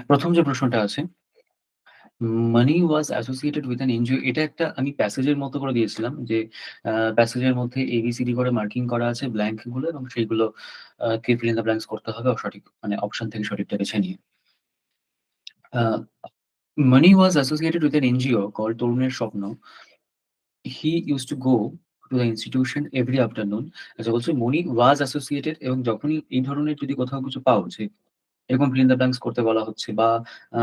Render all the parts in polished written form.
প্রথম যে প্রশ্নটা আছে, মানি was associated with an NGO, এটা একটা আমি প্যাসেজের মতো করে দিয়েছিলাম যে প্যাসেজের মধ্যে এবিসিডি করে মার্কিং করা আছে ব্ল্যাংক গুলো এবং সেইগুলো কে ফিল ইন দ্য ব্ল্যাঙ্কস করতে হবে সঠিক মানে অপশন থেকে সঠিকটা বেছে নিয়ে। Money was associated with an NGO called তরুণের স্বপ্ন। He used to go to the institution every afternoon. আচ্ছা, বলছে মনি ওয়াজ অ্যাসোসিয়েটেড এবং যখনই এই ধরনের যদি কোথাও কিছু পাও যে এরকম fill in the blanks করতে বলা হচ্ছে বা আ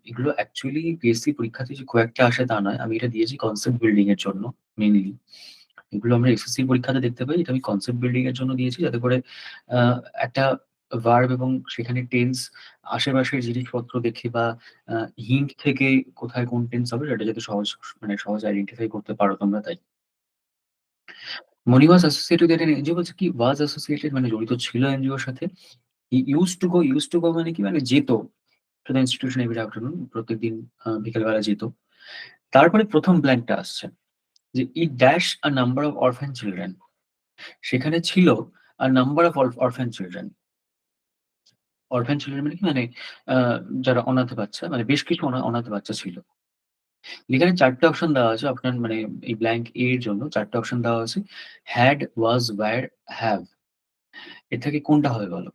এগুলো অ্যাকচুয়ালি পিএসসি পরীক্ষাতে যে খুব একটা আসে তা নয়। আমি এটা দিয়েছি কনসেপ্ট বিল্ডিং এর জন্য মেইনলি। এগুলো আমরা এসএসসি পরীক্ষাতে দেখতে পাই। এটা আমি কনসেপ্ট বিল্ডিং এর জন্য দিয়েছি যাতে করে আ একটা ভার্ব এবং সেখানে টেন্স আশেপাশের জিনিসপত্র দেখে বা আ হিন্ট থেকে কোথায় কোন টেন্স হবে সেটা যাতে সহজ আইডেন্টিফাই করতে পারো তোমরা তাই। মনি ওয়াজ অ্যাসোসিয়েটেড উইথ অ্যান এনজিও বলছে কি ওয়াজ অ্যাসোসিয়েটেড মানে জড়িত ছিল এনজিওর সাথে। হি ইউজড টু গো মানে কি মানে যেত। Two the institution every afternoon প্রত্যেকদিন বিকেলবেলা যেত। তারপরে ১ম ব্ল্যাঙ্কটা আসছে যে it dash a number of orphan children. সেখানে ছিল আ number of orphan children. অরফান children মানে কি? মানে আ যারা অনাথ বাচ্চা মানে বেশ কিছু অনাথ বাচ্চা ছিল। এখানে ৪ টে অপশন দেওয়া আছে আপনার মানে এই ব্ল্যাঙ্ক এ এর জন্য ৪ টে অপশন দেওয়া আছে। Had, was, were, have. এর থেকে কোনটা হবে বলো?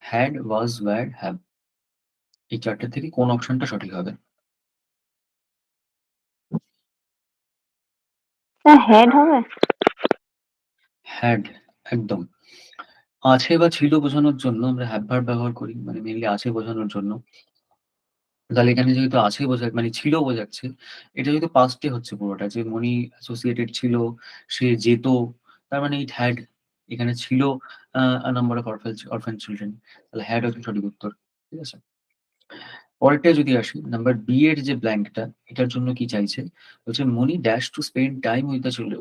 Had, was, were, have. এই ৪ টা থেকে কোন অপশনটা সঠিক হবে? হেড হবে। হ্যাড, একদম। আছে বা ছিল বোঝানোর জন্য আমরা হ্যাভ ভার্ব ব্যবহার করি। মানে মেইনলি আছে বোঝানোর জন্য। তাহলে এখানে যেহেতু আছে মানে ছিল বোঝাচ্ছে, এটা যেহেতু পাস্ট এ হচ্ছে পুরোটা যে মনি অ্যাসোসিয়েটেড ছিল, সে যেত। তার মানে ইট হ্যাড এখানে ছিল a a number of orphan children. তাহলে হ্যাড হচ্ছে সঠিক উত্তর। ঠিক আছে? পরেরটায় যদি আসি, নাম্বার বি এর যে ব্ল্যাঙ্কটা, এটার জন্য কি চাইছে? বলছে Moni dash to spend time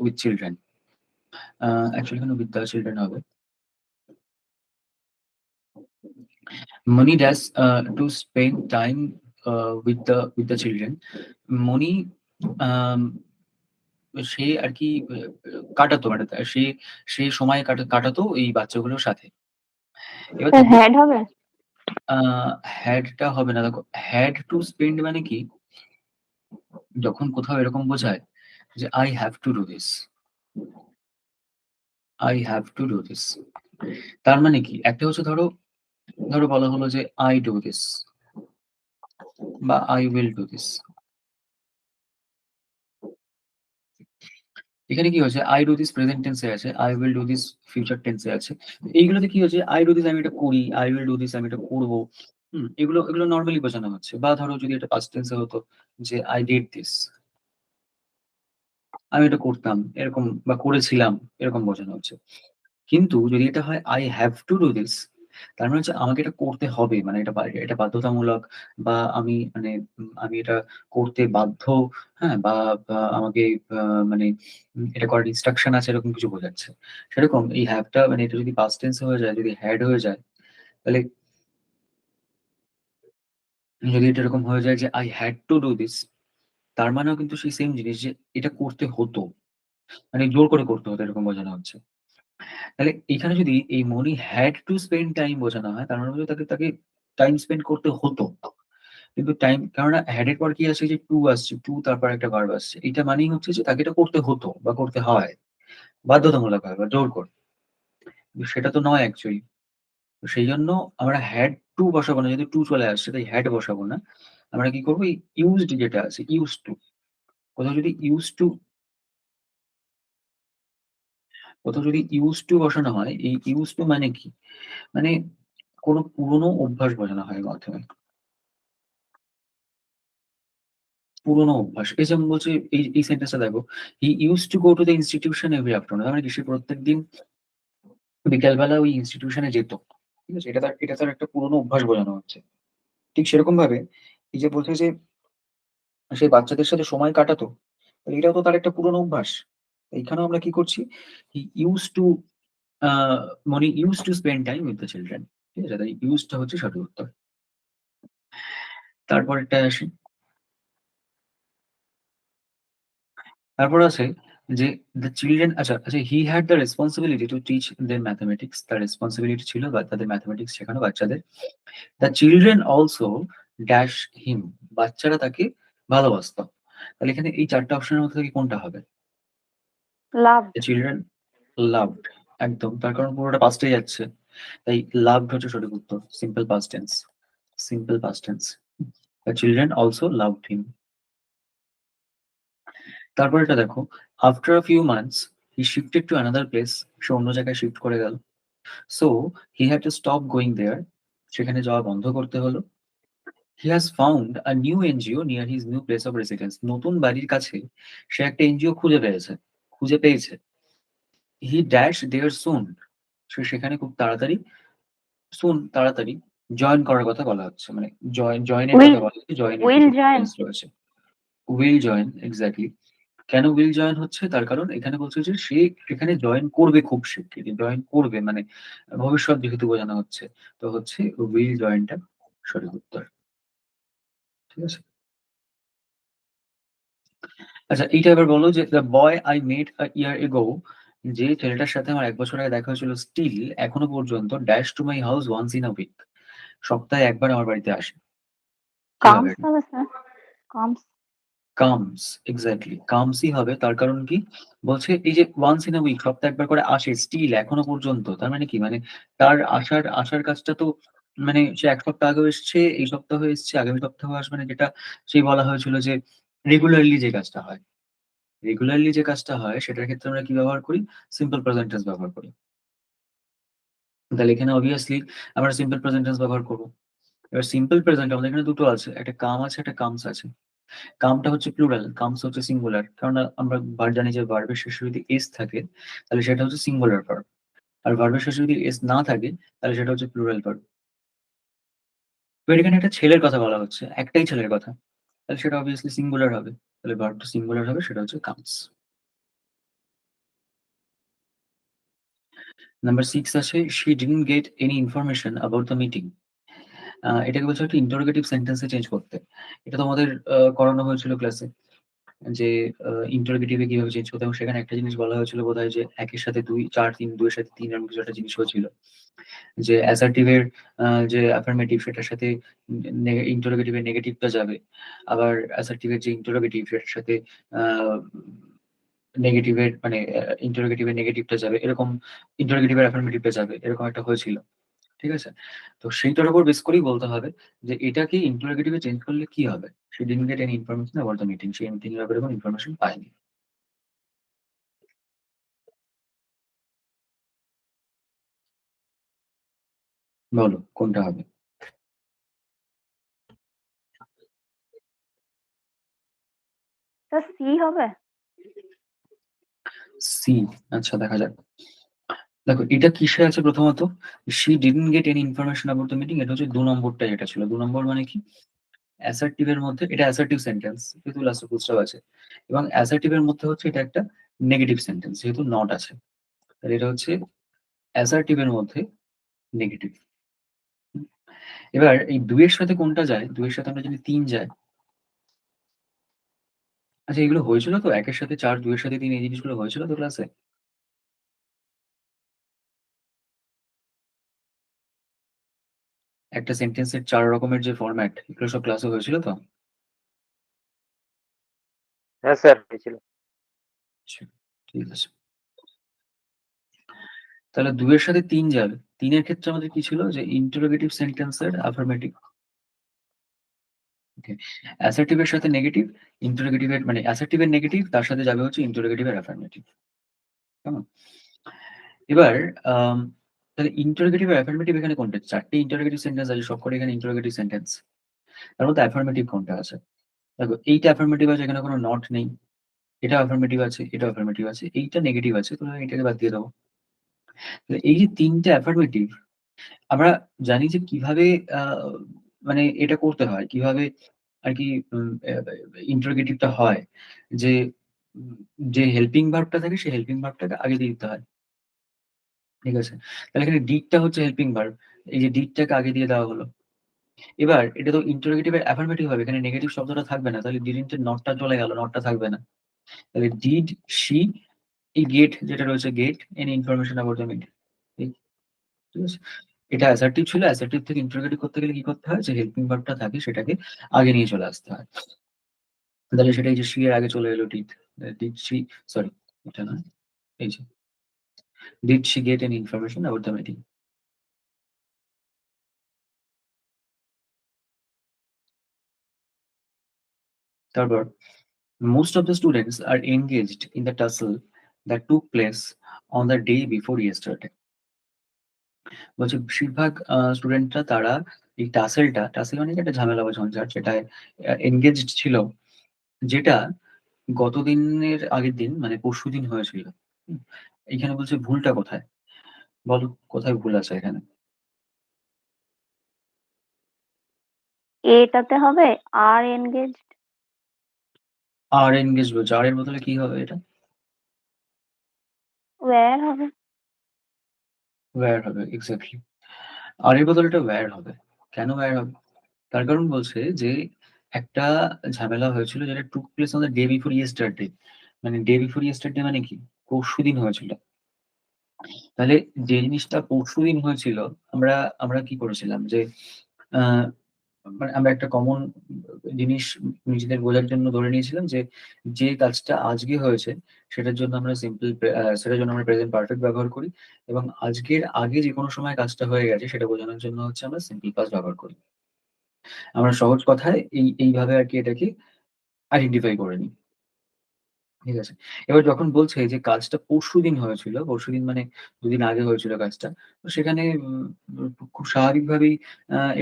with children. Actually এখানে উইথ দ্য চিলড্রেন হবে। Money does to spend time with the children. Moni আম সে আরকি কাটাতো মানে সে সে সময় কাটাতো এই বাচ্চাগুলোর সাথে। এবার দেখো হেড হবে। আ had টা হবে না। দেখো had to spend মানে কি? যখন কোথাও এরকম বোঝায় যে I have to do this, I have to do this। তার মানে কি? একটা হচ্ছে ধরো বলা হলো যে I do this বা I will do this। এখানে কি হয়েছে? I do this present tense এ আছে, I will do this future tense এ আছে। এইগুলোতে কি হয়েছে? I do this আমি এটা করি, I will do this আমি এটা করব। এগুলো নরমালি বোঝানো হচ্ছে। বা ধরো যদি এটা পাস্ট টেন্স এ হতো যে I did this আমি এটা করতাম এরকম বা করেছিলাম এরকম বোঝানো হচ্ছে। কিন্তু যদি এটা হয় I have to do this তার মানে হচ্ছে আমাকে এটা করতে হবে। মানে এটা বাধ্যতামূলক বা আমি এটা করতে বাধ্য, হ্যাঁ? বা আমাকে আ মানে এটা করার ইনস্ট্রাকশন আছে এরকম কিছু বোঝাচ্ছে। সেরকম এই have টা মানে এটা যদি পাস্ট টেন্স এ হয়ে যায়, যদি had হয়ে যায়, তাহলে যদি এটা এরকম হয়ে যায় যে I had to do this তার মানেও কিন্তু সেই সেম জিনিস যে এটা করতে হতো। মানে জোর করে করতে হতো এরকম বোঝানো হচ্ছে। তাহলে এখানে যদি এই মনি হ্যাড টু স্পেন্ড টাইম বোঝানো হয়, তার মানে হচ্ছে তাকে টাইম স্পেন্ড করতে হতো। কিন্তু কেননা হ্যাড এর পর কি আসছে যে টু আসছে, টু তারপর একটা ভার্ব আসছে। এইটা মানেই হচ্ছে যে তাকে এটা করতে হতো বা করতে হয়। বাধ্যতামূলকভাবে বা জোর করে। কিন্তু সেটা তো নয় অ্যাকচুয়ালি। তো সেইজন্য আমরা হ্যাড টু বসাবো না। যেহেতু টু চলে আসছে তাই হ্যাড বসাবো না। আমরা কি করব এই ইউজড যেটা আছে ইউজড টু। কোথাও যদি ইউজড টু কোথাও যদি ইউজড টু বসানো হয়, এই ইউজড টু মানে কি? মানে কোনো পুরনো অভ্যাস বোঝানো হয় এর মাধ্যমে। পুরনো অভ্যাস। এই যেমন বলছি এই সেন্টেন্সটা দেখো, "He used to go to the institution every afternoon" তার মানে কি সে প্রত্যেকদিন বিকালবেলা ওই ইনস্টিটিউশনে যেত। ঠিক আছে? এটা তার একটা পুরনো অভ্যাস বোঝানো হচ্ছে। ঠিক সেরকমভাবে এই যে বলছে যে সে বাচ্চাদের সাথে সময় কাটাতো। তো এটাও তো তার একটা পুরনো অভ্যাস। এইখানেও আমরা কি করছি? He used to a Moni used to spend time with the children। ঠিক আছে? তাই used টা হচ্ছে সঠিক উত্তর। তারপরেরটায় আসি। তারপর আছে যে the children আচ্ছা he had the responsibility to teach them mathematics, তার রেসপন্সিবিলিটি ছিল বা তাদের ম্যাথমেটিক্স শেখানো বাচ্চাদের। The children also dash him, বাচ্চারা তাকে ভালোবাসত। তাহলে এখানে এই ৪ টা অপশনের মধ্যে থেকে কোনটা হবে? লাভড। The children loved, একদম। তার কারণ পুরোটা পাস্ট এ যাচ্ছে। তাই loved হচ্ছে সঠিক উত্তর। Simple past tense. Simple past tense. The children also loved him। তারপরেরটা দেখো, after a few months he shifted to another place, সে অন্য জায়গায় শিফট করে গেল। So he had to stop going there, সেখানে যাওয়া বন্ধ করতে হলো। He has found a new NGO near his new place of residence, নতুন বাড়ির কাছে সে একটা এনজিও খুঁজে পেয়েছে। He dashed there soon, সে সেখানে খুব তাড়াতাড়ি, তাড়াতাড়ি জয়েন করার কথা বলা হচ্ছে। মানে জয়েন এর উইল কথা বলা হচ্ছে, জয়েন এর উইল কিছু জয়েন। টেন্স রয়েছে। Will join, exactly. কেন উইল জয়েন হচ্ছে? তার কারণ এখানে বলছে যে সে এখানে জয়েন করবে খুব শিগগিরই। জয়েন করবে মানে ভবিষ্যৎ যেহেতু বোঝানো হচ্ছে। তো হচ্ছে উইল জয়েনটা সঠিক উত্তর। ঠিক আছে? আচ্ছা এইটা এবার বলো যে দ্য বয় আই মেট আ ইয়ার এগো, যে ছেলেটার সাথে আমার ১ বছর আগে দেখা হয়েছিল স্টিল এখনো পর্যন্ত dash to my house once in a week, সপ্তাহে ১ বার আমার বাড়িতে আসে। কি হবে কামস এটা? হবে স্যার। কামস। কামস, এক্সাক্টলি কামসই হবে। তার কারণ কি? বলছে এই যে ওয়ান্স ইন আ উইক সপ্তাহে ১ বার করে আসে স্টিল এখনো পর্যন্ত। তার মানে কি? মানে তার আসার কাজটা তো মানে সে ১ সপ্তাহ আগেও এসছে, এই সপ্তাহেও এসছে, আগামী সপ্তাহেও আসবে না, যেটা সেই বলা হয়েছিল যে রেগুলারলি যে কাজটা হয়। রেগুলারলি যে কাজটা হয় সেটার ক্ষেত্রে আমরা কি ব্যবহার করি? সিম্পল প্রেজেন্ট টেন্স ব্যবহার করি। তাহলে এখানে obviously আমরা সিম্পল প্রেজেন্ট টেন্স ব্যবহার করব। এবার সিম্পল প্রেজেন্ট আমাদের এখানে ২ টো আছে। একটা কাম আছে, একটা কামস আছে। কামটা হচ্ছে প্লুরাল, কামস হচ্ছে সিঙ্গুলার। কারণ আমরা জানি যে ভার্বের শেষে যদি এস থাকে তাহলে সেটা হচ্ছে সিঙ্গুলার ভার্ব। আর ভার্বের শেষে যদি এস না থাকে তাহলে সেটা হচ্ছে প্লুরাল ভার্ব। এবার এখানে একটা ছেলের কথা বলা হচ্ছে, একটাই ছেলের কথা। তাহলে সেটা obviously সিঙ্গুলার হবে। তাহলে ভার্বটা সিঙ্গুলার হবে, সেটা হচ্ছে কামস। নাম্বার ৬ আছে she didn't get any information about the meeting, এটাকে বলছে একটা ইন্টারোগেটিভ সেন্টেন্স এ চেঞ্জ করতে। এটা তোমাদের করানো হয়েছিল ক্লাসে যে ইন্টারোগেটিভ এ কিভাবে চেঞ্জ করতে, এবং সেখানে একটা জিনিস বলা হয়েছিল বোধহয় যে ১ এর সাথে ২, ৪, ৩, ২ এর সাথে ৩ এরকম কিছু একটা জিনিস হয়েছিল। যে অ্যাসার্টিভ এর যে অ্যাফার্মেটিভ সেটার সাথে ইন্টারোগেটিভ এর নেগেটিভটা যাবে। আবার অ্যাসার্টিভ এর যে ইন্টারোগেটিভ সেটার সাথে আ নেগেটিভ এর মানে ইন্টারোগেটিভ এর নেগেটিভটা যাবে। এরকম ইন্টারোগেটিভ এর অ্যাফার্মেটিভটা যাবে। এরকম একটা হয়েছিল। ঠিক আছে? তো সেইটার উপর বেস করেই বলতে হবে যে এটাকে ইন্টারোগেটিভ এ চেঞ্জ করলে কি হবে? She didn't get any information about the meeting, say meeting এর ব্যাপারে কোনো ইনফরমেশন পায়নি। বলো কোনটা হবে? স্যার সি হবে। সি, আচ্ছা দেখা যাক। দেখো এটা কিসে আছে প্রথমত? She didn't get any information about the meeting, এটা হচ্ছে ২ নম্বরটা যেটা ছিল। ২ নম্বর মানে কি? অ্যাসার্টিভ এর মধ্যে এটা অ্যাসার্টিভ সেন্টেন্স যেহেতু লাস্টে ফুল স্টপ আছে, এবং অ্যাসার্টিভ এর মধ্যে হচ্ছে এটা একটা নেগেটিভ সেন্টেন্স যেহেতু নট আছে। তাহলে এটা হচ্ছে অ্যাসার্টিভ এর মধ্যে নেগেটিভ। এবার এই ২ এর সাথে কোনটা যায়? ২ এর সাথে আমরা জানি ৩ যায়। আচ্ছা এগুলো হয়েছিল তো? ১ এর সাথে ৪, ২ এর সাথে ৩ এই জিনিসগুলো হয়েছিল তো ক্লাসে? একটা সেন্টেন্সের ৪ রকমের যে ফরম্যাট এগুলো সব ক্লাসে হয়েছিল তো? হ্যাঁ স্যার হয়েছিল। আচ্ছা, ঠিক আছে। তাহলে ২ এর সাথে ৩ যাবে। ৩ এর ক্ষেত্রে আমাদের কি ছিল? যে ইন্টারোগেটিভ সেন্টেন্স এর অ্যাফার্মেটিভ। ওকে। অ্যাসার্টিভ এর সাথে নেগেটিভ, ইন্টারোগেটিভ এর মানে অ্যাসার্টিভ এর নেগেটিভ তার সাথে যাবে হচ্ছে ইন্টারোগেটিভ এর অ্যাফার্মেটিভ। কেমন? এবার আম তাহলে ইন্টারোগেটিভ আর অ্যাফার্মেটিভ এখানে কোনটা? ৪ টে ইন্টারোগেটিভ সেন্টেন্স আছে, সবকটা এখানে ইন্টারোগেটিভ সেন্টেন্স। তার মধ্যে অ্যাফার্মেটিভ কোনটা আছে? দেখো এইটা অ্যাফার্মেটিভ আছে, এখানে কোনো নট নেই। এটা অ্যাফার্মেটিভ আছে, এটাও অ্যাফার্মেটিভ আছে, এইটা নেগেটিভ আছে, তো এটাকে বাদ দিয়ে দাও। তাহলে এই যে ৩ টে অ্যাফার্মেটিভ আমরা জানি যে কিভাবে আ মানে এটা করতে হয়। কিভাবে আরকি ইন্টারোগেটিভ টা হয়। যে উম যে হেল্পিং ভার্ব টা থাকে সেই হেল্পিং ভার্ব টাকে আগে দিয়ে দিতে হয়। ঠিক আছে? তাহলে এখানে ডিড টা হচ্ছে হেল্পিং ভার্ব। এই যে ডিড টাকে আগে দিয়ে দেওয়া হলো। এবার এটা তো ইন্টারোগেটিভ এর অ্যাফার্মেটিভ হবে। এখানে নেগেটিভ শব্দটা থাকবে না। তাহলে ডিডন্ট এর নট টা চলে গেল। নট টা থাকবে না। তাহলে ডিড শি, এই গেট যেটা রয়েছে, get any information about the meeting, ঠিক আছে? এটা অ্যাসার্টিভ ছিল। অ্যাসার্টিভ থেকে ইন্টারোগেটিভ করতে গেলে কি করতে হয়? যে হেল্পিং ভার্বটা থাকে সেটাকে আগে নিয়ে চলে আসতে হয়। তাহলে সেটা এই যে শি এর আগে চলে এলো ডিড। ডিড শি, সরি এটা না, এই যে did she get any information about the meeting. তারপর most of the students are engaged in the tussle that took place on the day before yesterday. বলছে বেশিরভাগ স্টুডেন্টরা তারা এই টাসেল মানে কি একটা ঝামেলা বা ঝঞ্ঝাট, সেটায় এনগেজড ছিল, যেটা গতদিনের আগের দিন মানে পরশুদিন হয়েছিল। হুম? এইখানে বলছে ভুলটা কোথায়? বলো কোথায় ভুল আছে এখানে? এটাতে হবে আর এনগেজড। আর এনগেজড বলছে, আর এর বদলে কি হবে এটা? ওয়্যার হবে। ওয়্যার হবে, এক্সাক্টলি। আর এর বদলে এটা ওয়্যার হবে। কেন ওয়্যার হবে? তার কারণ বলছে যে একটা ঝামেলা হয়েছিল যেটা took place on the day before yesterday. মানে ডে বিফোর ইয়েস্টারডে মানে কি? পরশুদিন হয়েছিল। তাহলে যে জিনিসটা পরশুদিন হয়েছিল, আমরা আমরা কি করেছিলাম যে আ মানে আমরা একটা কমন জিনিস নিজেদের বোঝার জন্য ধরে নিয়েছিলাম যে, যে কাজটা আজকে হয়েছে সেটার জন্য আমরা সেটার জন্য আমরা প্রেজেন্ট পারফেক্ট ব্যবহার করি, এবং আজকের আগে যেকোনো সময় কাজটা হয়ে গেছে সেটা বোঝানোর জন্য হচ্ছে আমরা সিম্পল পাস্ট ব্যবহার করি। আমরা সহজ কথায় এইভাবে আরকি এটাকে আইডেন্টিফাই করে নিই। ঠিক আছে? এবার যখন বলছে যে কাজটা পরশুদিন হয়েছিল, পরশুদিন মানে ২ দিন আগে হয়েছিল কাজটা। তো সেখানে খুব স্বাভাবিকভাবেই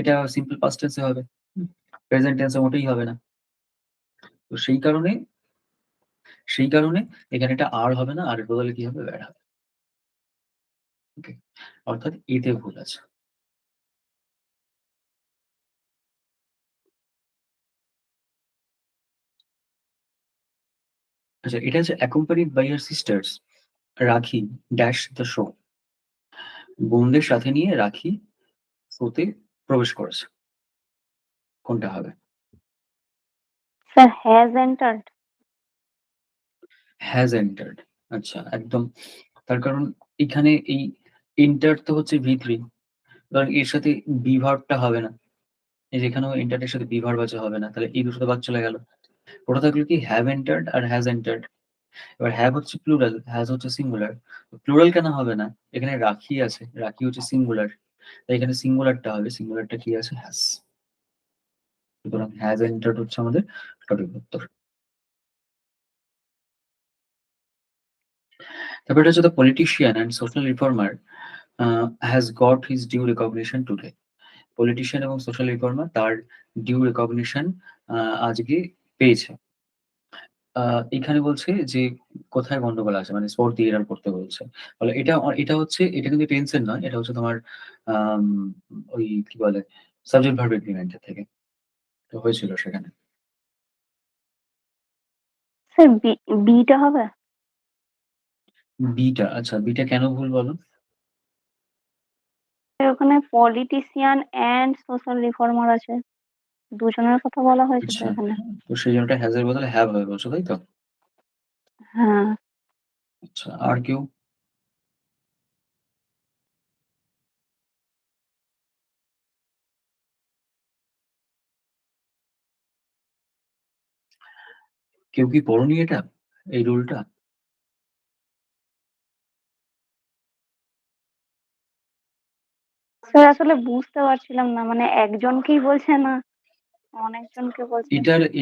এটা সিম্পল পাস্ট টেন্স এ হবে। হুম? প্রেজেন্ট টেন্স এ মোটেই হবে না। তো সেই কারণে এখানে এটা আর হবে না। আর এর বদলে কি হবে? ওয়্যার হবে। ওকে? অর্থাৎ এতে ভুল আছে। আচ্ছা, এটা হচ্ছে accompanied by her sisters, রাখি ড্যাশ দ্য শো। বোনদের সাথে নিয়ে রাখি শোতে প্রবেশ করেছে। কোনটা হবে? Sir has entered. Has entered. আচ্ছা, একদম। তার কারণ এখানে এই এন্টার তো হচ্ছে V3, সুতরাং এর সাথে বি ভার্বটা হবে না। এই যে এখানেও এন্টার্ড এর সাথে বি ভার্ব আছে, হবে না। তাহলে এই দুটো তো বাদ চলে গেল। ওটা থাকলো কি হ্যাভ এন্টার্ড আর হ্যাজ এন্টার্ড। এবার হ্যাভ হচ্ছে প্লুরাল, হ্যাজ হচ্ছে সিঙ্গুলার। প্লুরাল কেন হবে না? এখানে রাখি আছে, রাখি হচ্ছে সিঙ্গুলার। তাই এখানে সিঙ্গুলারটা হবে। সিঙ্গুলারটা কি আছে? হ্যাজ। সুতরাং হ্যাজ এন্টার্ড হচ্ছে আমাদের সঠিক উত্তর। তারপর এটা হচ্ছে the politician and social reformer has got his due recognition today. Politician এবং সোশ্যাল রিফর্মার তার ডিউ রিকগনিশন আজকে পেয়েছে। আ এখানে বলছে যে কোথায় গন্ডগোল আছে, মানে স্পট দিয়ে এরর করতে বলছে। ফলে এটা কিন্তু টেন্স এর নয়। এটা হচ্ছে তোমার আম ওই কি বলে? সাবজেক্ট ভার্ব এগ্রিমেন্ট এর থেকে। তো হয়েছিল সেখানে। স্যার বিটা হবে। আচ্ছা, বিটা কেন ভুল বলো? ওখানে পলিটিশিয়ান এন্ড সোশ্যাল রিফর্মার আছে, দুজনের কথা বলা হয়েছে তো আচ্ছা, এখানে। তো সেইজন্য ওটা হ্যাজ এর বদলে হ্যাভ হবে বলছো, তাই তো? হ্যাঁ আচ্ছা, আর কেউ? কেউ কি পড়োনি এটা? এই রুলটা? স্যার আসলে বুঝতে পারছিলাম না, মানে একজনকেই বলছে না অনেকজনকে বলছে।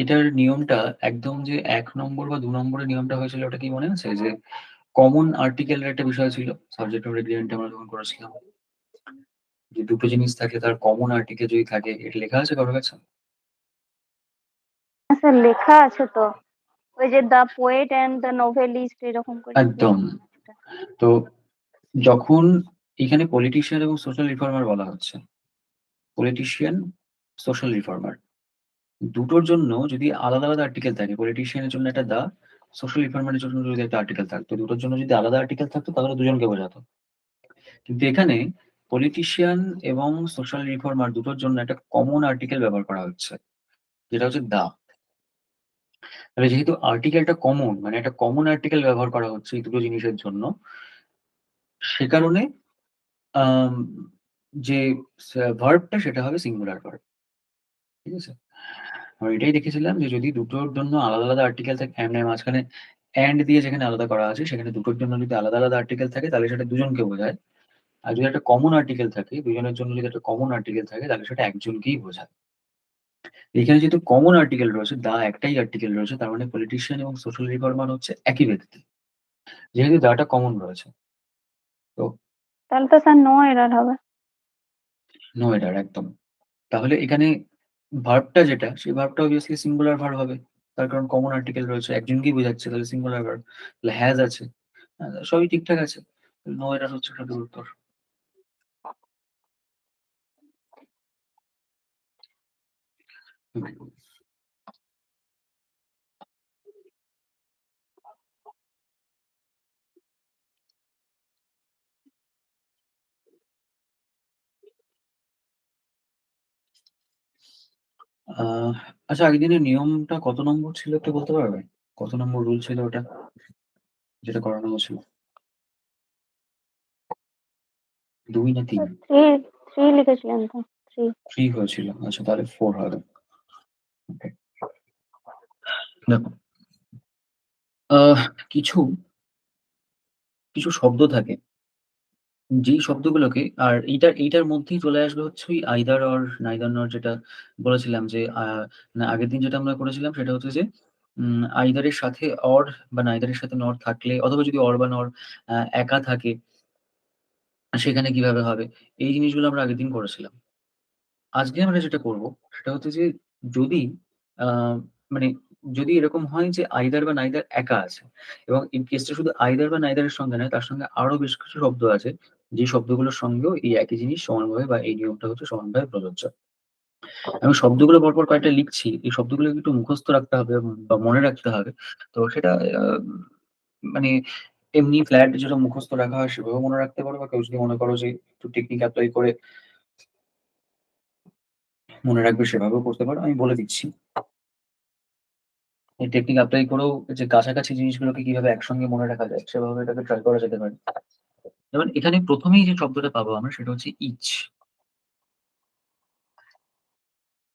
এটার নিয়মটা একদম যে ১ নম্বর বা ২ নম্বরের নিয়মটা হয়েছিল ওটা কি মনে আছে? যে কমন আর্টিকেল এর একটা বিষয় ছিল। সাবজেক্ট ভার্ব এগ্রিমেন্ট আমরা যখন করেছিলাম। যে দুটো জিনিস থাকে তার কমন আর্টিকেল যদি থাকে, এটা লেখা আছে কারো কাছে? হ্যাঁ স্যার লেখা আছে তো, ওই যে the poet and the novelist এরকম করে একদম। একটা। তো যখন এখানে পলিটিশিয়ান এবং সোশ্যাল রিফর্মার বলা হচ্ছে, পলিটিশিয়ান, সোশ্যাল রিফর্মার দুটোর জন্য যদি আলাদা আর্টিকেল থাকে, পলিটিশিয়ান এর জন্য একটা দা, সোশ্যাল রিফর্মার এর জন্য যদি একটা আর্টিকেল থাকতো, দুটোর জন্য যদি আলাদা আর্টিকেল থাকতো তাহলে দুজনকে বোঝাতো। কিন্তু এখানে পলিটিশিয়ান এবং সোশ্যাল রিফর্মার দুটোর জন্য একটা কমন আর্টিকেল ব্যবহার করা হচ্ছে, যেটা হচ্ছে দা। তাহলে যেহেতু আর্টিকেলটা কমন, মানে একটা কমন আর্টিকেল ব্যবহার করা হচ্ছে এই দুটো জিনিসের জন্য, সে কারণে আম যে ভার্বটা সেটা হবে সিঙ্গুলার ভার্ব। ঠিক আছে? আমরা এটাই দেখেছিলাম যে যদি দুটোর জন্য আলাদা, আলাদা আর্টিকেল থাকে, মানে মাঝখানে এন্ড দিয়ে যেখানে আলাদা করা আছে, সেখানে দুটোর জন্য যদি আলাদা, আলাদা আর্টিকেল থাকে তাহলে সেটা দুজনকে বোঝায়। আর যদি একটা কমন আর্টিকেল থাকে, দুজনের জন্য যদি একটা কমন আর্টিকেল থাকে তাহলে সেটা একজনকেই বোঝায়। এখানে যেহেতু কমন আর্টিকেল রয়েছে, দা একটাই আর্টিকেল রয়েছে, তার মানে পলিটিশিয়ান এবং সোশ্যাল রিফর্মার হচ্ছে একই ব্যক্তি। যেহেতু দাটা কমন রয়েছে। তো তাহলে তো স্যার নো এরর হবে। নো এরর একদম। তাহলে এখানে ভার্বটা যেটা, সেই ভার্বটা obviously সিঙ্গুলার ভার্ব হবে। তার কারণ কমন আর্টিকেল রয়েছে, একজনকেই বোঝাচ্ছে, তাহলে সিঙ্গুলার ভার্ব। তাহলে হ্যাজ আছে। সবই ঠিকঠাক আছে। নো এরর হচ্ছে সঠিক উত্তর। আহ আচ্ছা, আগের দিনের নিয়মটা কত নম্বর ছিল একটু বলতে পারবে? কত নম্বর রুল ছিল ওটা, যেটা করানো হয়েছিল? 2 না 3? থ্রি থ্রি লিখেছিলেন তো, থ্রি। 3 হয়েছিল। আচ্ছা, তাহলে 4 হবে। ওকে। দেখো, আহ কিছু, কিছু শব্দ থাকে, যেই শব্দগুলোকে, আর এইটার মধ্যেই চলে আসবে হচ্ছে ওই আইদার অর নাইদার নর, যেটা বলেছিলাম যে না, আগের দিন যেটা আমরা করেছিলাম সেটা হচ্ছে যে আইদার এর সাথে অর বা নাইদার এর সাথে নর থাকলে, অথবা যদি অর বা নর একা থাকে, সেখানে কিভাবে হবে? এই জিনিসগুলো আমরা আগের দিন করেছিলাম। আজকে আমরা যেটা করব সেটা হচ্ছে যে, যদি আ মানে যদি এরকম হয় যে আইদার বা নাইদার একা আছে, এবং ইন কেসটা শুধু আইদার বা নাইদার এর সঙ্গে নয়, তার সঙ্গে আরো বেশ কিছু শব্দ আছে, যে শব্দগুলোর সঙ্গেও এই একই জিনিস সমানভাবে, বা এই নিয়মটা হচ্ছে সমানভাবে প্রযোজ্য। আমি শব্দগুলো পরপর কয়েকটা লিখছি। এই শব্দগুলোকে একটু মুখস্থ রাখতে হবে বা মনে রাখতে হবে। তো সেটা আ মানে এমনি ফ্ল্যাট যেটা মুখস্থ রাখা হয় সেভাবেও মনে রাখতে পারো, বা কেউ যদি মনে করো যে একটু টেকনিক এপ্লাই করে মনে রাখবে, সেভাবেও করতে পারো। আমি বলে দিচ্ছি। এই টেকনিক এপ্লাই করেও যে কাছাকাছি জিনিসগুলোকে কিভাবে একসঙ্গে মনে রাখা যায়, সেভাবে এটাকে ট্রাই করা যেতে পারে। যেমন এখানে ১ম এই যে শব্দটা পাবো আমরা সেটা হচ্ছে ইচ।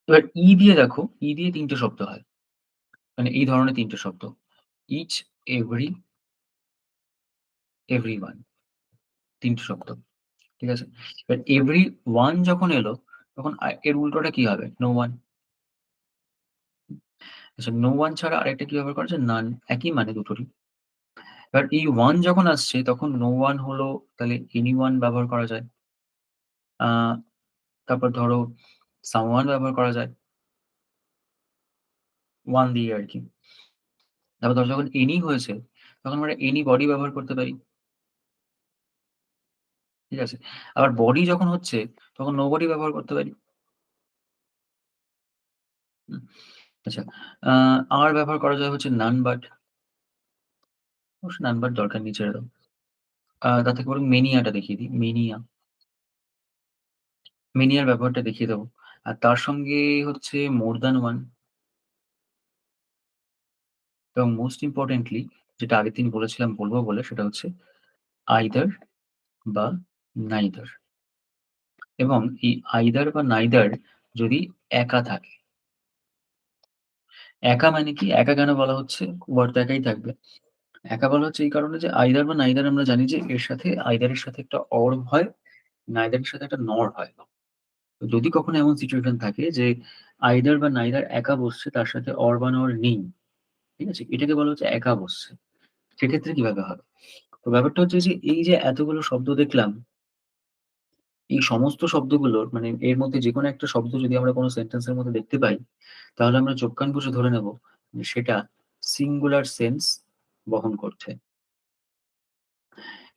এবার দিয়ে দেখো, দিয়ে ৩ টে শব্দ হয়। মানে এই ধরনের ৩ টে শব্দ। ইচ, এভরি, এভরিওয়ান, ৩ টে শব্দ। ঠিক আছে? এবার এভরিওয়ান যখন এলো, তখন এর উল্টোটা কি হবে? No one. আচ্ছা, নো ওয়ান ছাড়া আরেকটা কি ব্যবহার করা যায়? নান। একই মানে দুটোরই। এবার এই ওয়ান যখন আসছে তখন নো ওয়ান হলো, তাহলে এনিওয়ান ব্যবহার করা যায়। আ তারপর ধরো সামওয়ান ব্যবহার করা যায়। ওয়ান দিয়ে আরকি। তারপর ধরো যখন এনি হয়েছে, তখন আমরা এনিবডি ব্যবহার করতে পারি। ঠিক আছে? আবার বডি যখন হচ্ছে, তখন নোবডি ব্যবহার করতে পারি। হুম? আচ্ছা, আ আর ব্যবহার করা যায় হচ্ছে নান বাট। অবশ্য নান বাট দরকার নেই, ছেড়ে দাও। তার থেকে বরং মেনিয়াটা দেখিয়ে দিই। মেনিয়া। মেনিয়ার ব্যবহারটা দেখিয়ে দেবো। আর তার সঙ্গে হচ্ছে মোর দ্যান ওয়ান, এবং মোস্ট ইম্পোর্টেন্টলি যেটা আগের দিন বলেছিলাম বলব বলে, সেটা হচ্ছে আইদার বা নাইদার। এবং এই আইদার বা নাইদার যদি একা থাকে। একা মানে কি? একা কেন বলা হচ্ছে? ওয়ার্ড তো একাই থাকবে। একা বলা হচ্ছে এই কারণে যে আইদার বা নাইদার আমরা জানি যে এর সাথে, আইদার এর সাথে একটা অর হয়, নাইদার এর সাথে একটা নর হয়। তো যদি কখনো এমন সিচুয়েশন থাকে যে আইদার বা নাইদার একা বসছে, তার সাথে অর বা নর নেই। ঠিক আছে? এটাকে বলা হচ্ছে একা বসছে। সেক্ষেত্রে কিভাবে হবে? তো ব্যাপারটা হচ্ছে যে এই যে এতগুলো শব্দ দেখলাম, এই সমস্ত শব্দগুলোর মানে এর মধ্যে যেকোনো একটা শব্দ যদি আমরা কোনো সেন্টেন্স এর মধ্যে দেখতে পাই, তাহলে আমরা চোখ কান বুজে ধরে নেব যে সেটা সিঙ্গুলার সেন্স বহন করছে।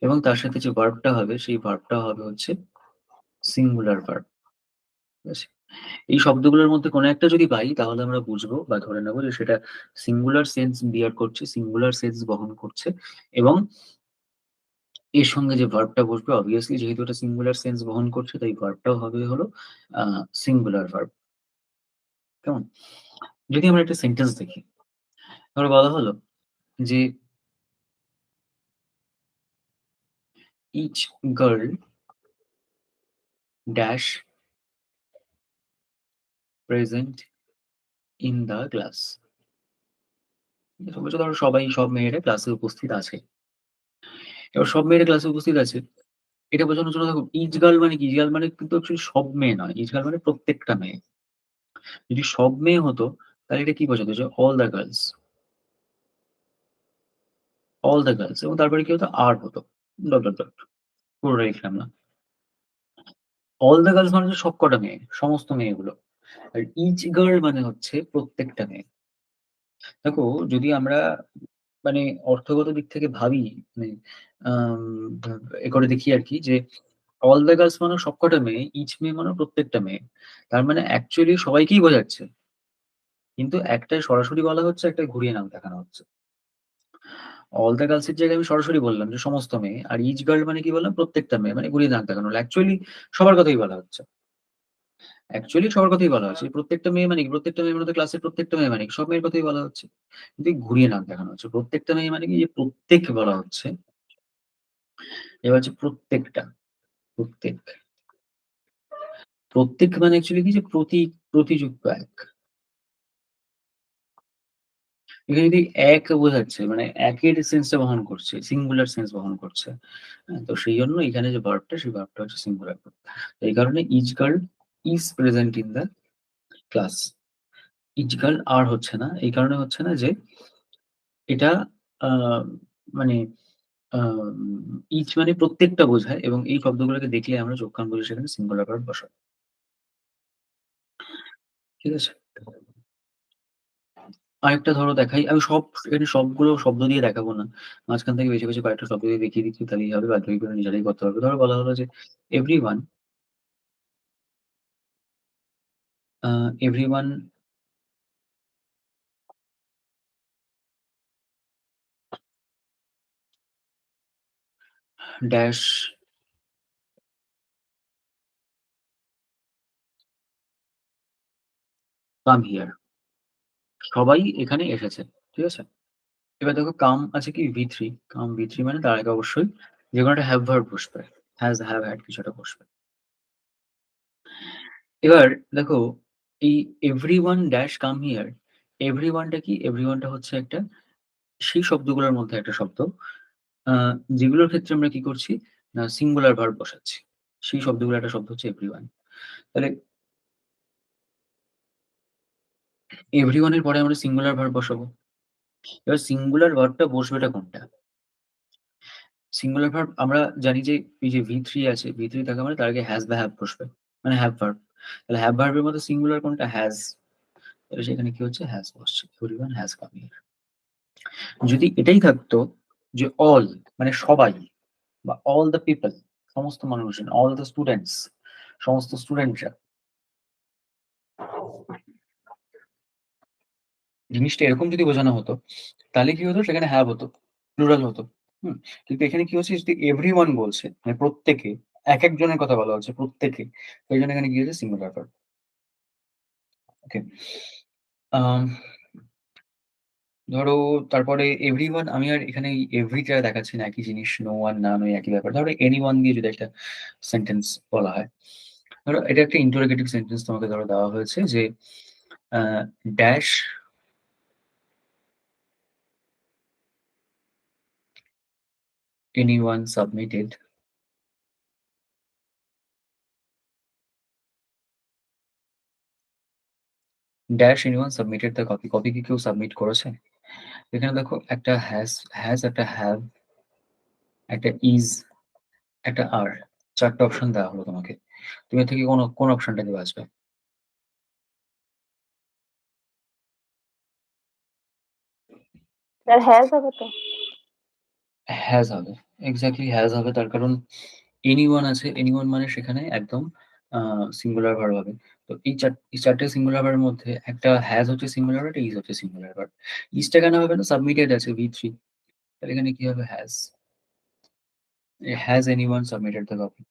এবং তার সাথে যে ভার্বটা হবে, সেই ভার্বটা হবে হচ্ছে সিঙ্গুলার ভার্ব। ঠিক আছে? এই শব্দগুলোর মধ্যে কোনো একটা যদি পাই, তাহলে আমরা বুঝবো বা ধরে নেব যে সেটা সিঙ্গুলার সেন্স বিয়ার করছে, সিঙ্গুলার সেন্স বহন করছে, এবং এর সঙ্গে যে ভার্বটা বসবে, obviously যেহেতু এটা সিঙ্গুলার সেন্স বহন করছে, তাই ভার্বটাও হবে হলো সিঙ্গুলার ভার্ব। কেমন? যদি আমরা একটা সেন্টেন্স দেখি, ধরো বলা হলো যে each girl dash present in the class. বলছে ধরো সব মেয়েরা ক্লাসে উপস্থিত আছে। এবার সব মেয়েরা ক্লাসে উপস্থিত আছে। এটা বোঝানোর জন্য দেখো ইচ গার্ল মানে কি? ইচ গার্ল মানে কিন্তু অ্যাকচুয়ালি সব মেয়ে নয়। ইচ গার্ল মানে প্রত্যেকটা মেয়ে। যদি সব মেয়ে হতো তাহলে এটা কি বোঝাতো? যে all the girls, all the girls এবং তারপরে কি হতো? আর হতো। Dot, dot, dot. পুরোটা লিখলাম না। অল দ্য গার্লস মানে হচ্ছে সবকটা মেয়ে, সমস্ত মেয়েগুলো। আর ইচ গার্ল মানে হচ্ছে প্রত্যেকটা মেয়ে। দেখো যদি আমরা মানে অর্থগত দিক থেকে ভাবি, মানে আম এ করে দেখি আরকি যে অল দ্য গার্লস মানে সবকটা মেয়ে, ইচ মেয়ে মানে প্রত্যেকটা মেয়ে। তার মানে অ্যাকচুয়ালি সবাইকেই বোঝাচ্ছে। কিন্তু একটায় সরাসরি বলা হচ্ছে, একটায় ঘুরিয়ে নাম দেখানো হচ্ছে। অল দ্য গার্লস এর জায়গায় আমি সরাসরি বললাম যে সমস্ত মেয়ে। আর ইচ গার্ল মানে কি বললাম? প্রত্যেকটা মেয়ে। মানে ঘুরিয়ে দাগ দেখানো হলো। অ্যাকচুয়ালি সবার কথাই বলা হচ্ছে। অ্যাকচুয়ালি সবার কথাই বলা হচ্ছে। প্রত্যেকটা মেয়ে মানে কি? প্রত্যেকটা মেয়ে মানে তো ক্লাসের প্রত্যেকটা মেয়ে মানে কি? সব মেয়ের কথাই বলা হচ্ছে। কিন্তু এই ঘুরিয়ে নাক দেখানো হচ্ছে। প্রত্যেকটা মেয়ে মানে কি? যে প্রত্যেক বলা হচ্ছে। এবার হচ্ছে প্রত্যেকটা, প্রত্যেক। প্রত্যেক মানে অ্যাকচুয়ালি কি? যে প্রতিযুক্ত এক। এখানে যদি এক বোঝাচ্ছে মানে একের সেন্সটা বহন করছে, সিঙ্গুলার সেন্স বহন করছে। হ্যাঁ? তো সেই জন্য এখানে যে ভার্বটা সেই ভার্বটা হচ্ছে সিঙ্গুলার ভার্ব। এই কারণে each girl is present in the class. Each girl আর হচ্ছে না। এই কারণে হচ্ছে না যে এটা আ মানে আম ইচ মানে প্রত্যেকটা বোঝায় এবং এই শব্দগুলোকে দেখলে আমরা চোখ কান বুজে সেখানে সিঙ্গুলার ভার্ব বসাবো। ঠিক আছে? আরেকটা ধরো দেখাই। আমি এখানে সবগুলো শব্দ দিয়ে দেখাবো না। মাঝখান থেকে বেছে, বেছে কয়েকটা শব্দ দিয়ে দেখিয়ে দিচ্ছি তাহলেই হবে। বাদবাকিগুলো নিজেরাই করতে পারবে। ধরো বলা হলো যে everyone uh everyone dash come here. সবাই এখানে এসেছে। ঠিক আছে? এবার দেখো কাম আছে কি V3, কাম V3 মানে তার আগে অবশ্যই যেকোনো একটা হ্যাভ ভার্ব বসবে। হ্যাজ, হ্যাভ, হ্যাড কিছু একটা বসবে। এবার দেখো এই এভরিওয়ান ড্যাশ কাম হিয়ার, এভরিওয়ানটা কি? এভরিওয়ানটা হচ্ছে একটা সেই শব্দগুলোর মধ্যে একটা শব্দ আ যেগুলোর ক্ষেত্রে আমরা কি করছি? না সিঙ্গুলার ভার্ব বসাচ্ছি। সেই শব্দগুলোর একটা শব্দ হচ্ছে এভরিওয়ান। তাহলে এভরিওয়ান এর পরে আমরা সিঙ্গুলার ভার্ব বসাবো। এবার সিঙ্গুলার ভার্বটা বসবেটা কোনটা? সিঙ্গুলার ভার্ব আমরা জানি যে এই যে V3 আছে, V3 থাকা মানে তার আগে হ্যাজ বা হ্যাভ বসবে। মানে হ্যাভ ভার্ব। তাহলে হ্যাভ ভার্বের মধ্যে সিঙ্গুলার কোনটা? হ্যাজ। তাহলে সেখানে কি হচ্ছে? হ্যাজ বসছে। Everyone has come here. যদি এটাই থাকতো যে অল মানে সবাই বা অল দ্যা পিপল সমস্ত মানুষজন, অল দ্যা স্টুডেন্টস সমস্ত স্টুডেন্টরা। জিনিসটা এরকম যদি বোঝানো হতো, তাহলে কি হতো? সেখানে হ্যাভ হতো, প্লুরাল হতো। হুম? কিন্তু এখানে কি হচ্ছে? যদি এভরিওয়ান বলছে, মানে প্রত্যেকে, একেক জনের কথা বলা হচ্ছে, প্রত্যেকে। এইজন্য এখানে কি হয়েছে? Singular verb. ওকে। আম ধরো তারপরে এভরিওয়ান আমি আর এখানে এভরিটা দেখাচ্ছি না, একই জিনিস। নো ওয়ান, নান ওই একই ব্যাপার। ধরো এনিওয়ান দিয়ে যদি একটা সেন্টেন্স বলা হয়। ধরো এটা একটা ইন্টারোগেটিভ সেন্টেন্স তোমাকে ধরো দেওয়া হয়েছে যে a dash anyone submitted dash anyone submitted the copy. Copy কি কেউ সাবমিট করেছে? এখানে দেখো একটা হ্যাজ, একটা হ্যাভ, একটা ইজ, একটা আর। ৪ টা অপশন দেওয়া হলো তোমাকে। তুমি এর থেকে কোন অপশনটা দিয়ে বাঁচবে? স্যার হ্যাজ হবে তো? হ্যাজ হবে। এক্সাক্টলি হ্যাজ হবে। তার কারণ এনিওয়ান আছে। এনিওয়ান মানে সেখানে একদম আ সিঙ্গুলার ভার্ব হবে। তো এই ৪ টে সিঙ্গুলার ভার্বের মধ্যে একটা হ্যাজ হচ্ছে সিঙ্গুলার ভার্ব, একটা ইজ হচ্ছে সিঙ্গুলার ভার্ব। ইজটা কেন হবে না? সাবমিটেড আছে V3। তাহলে এখানে কি হবে? Has. Has anyone submitted the copy.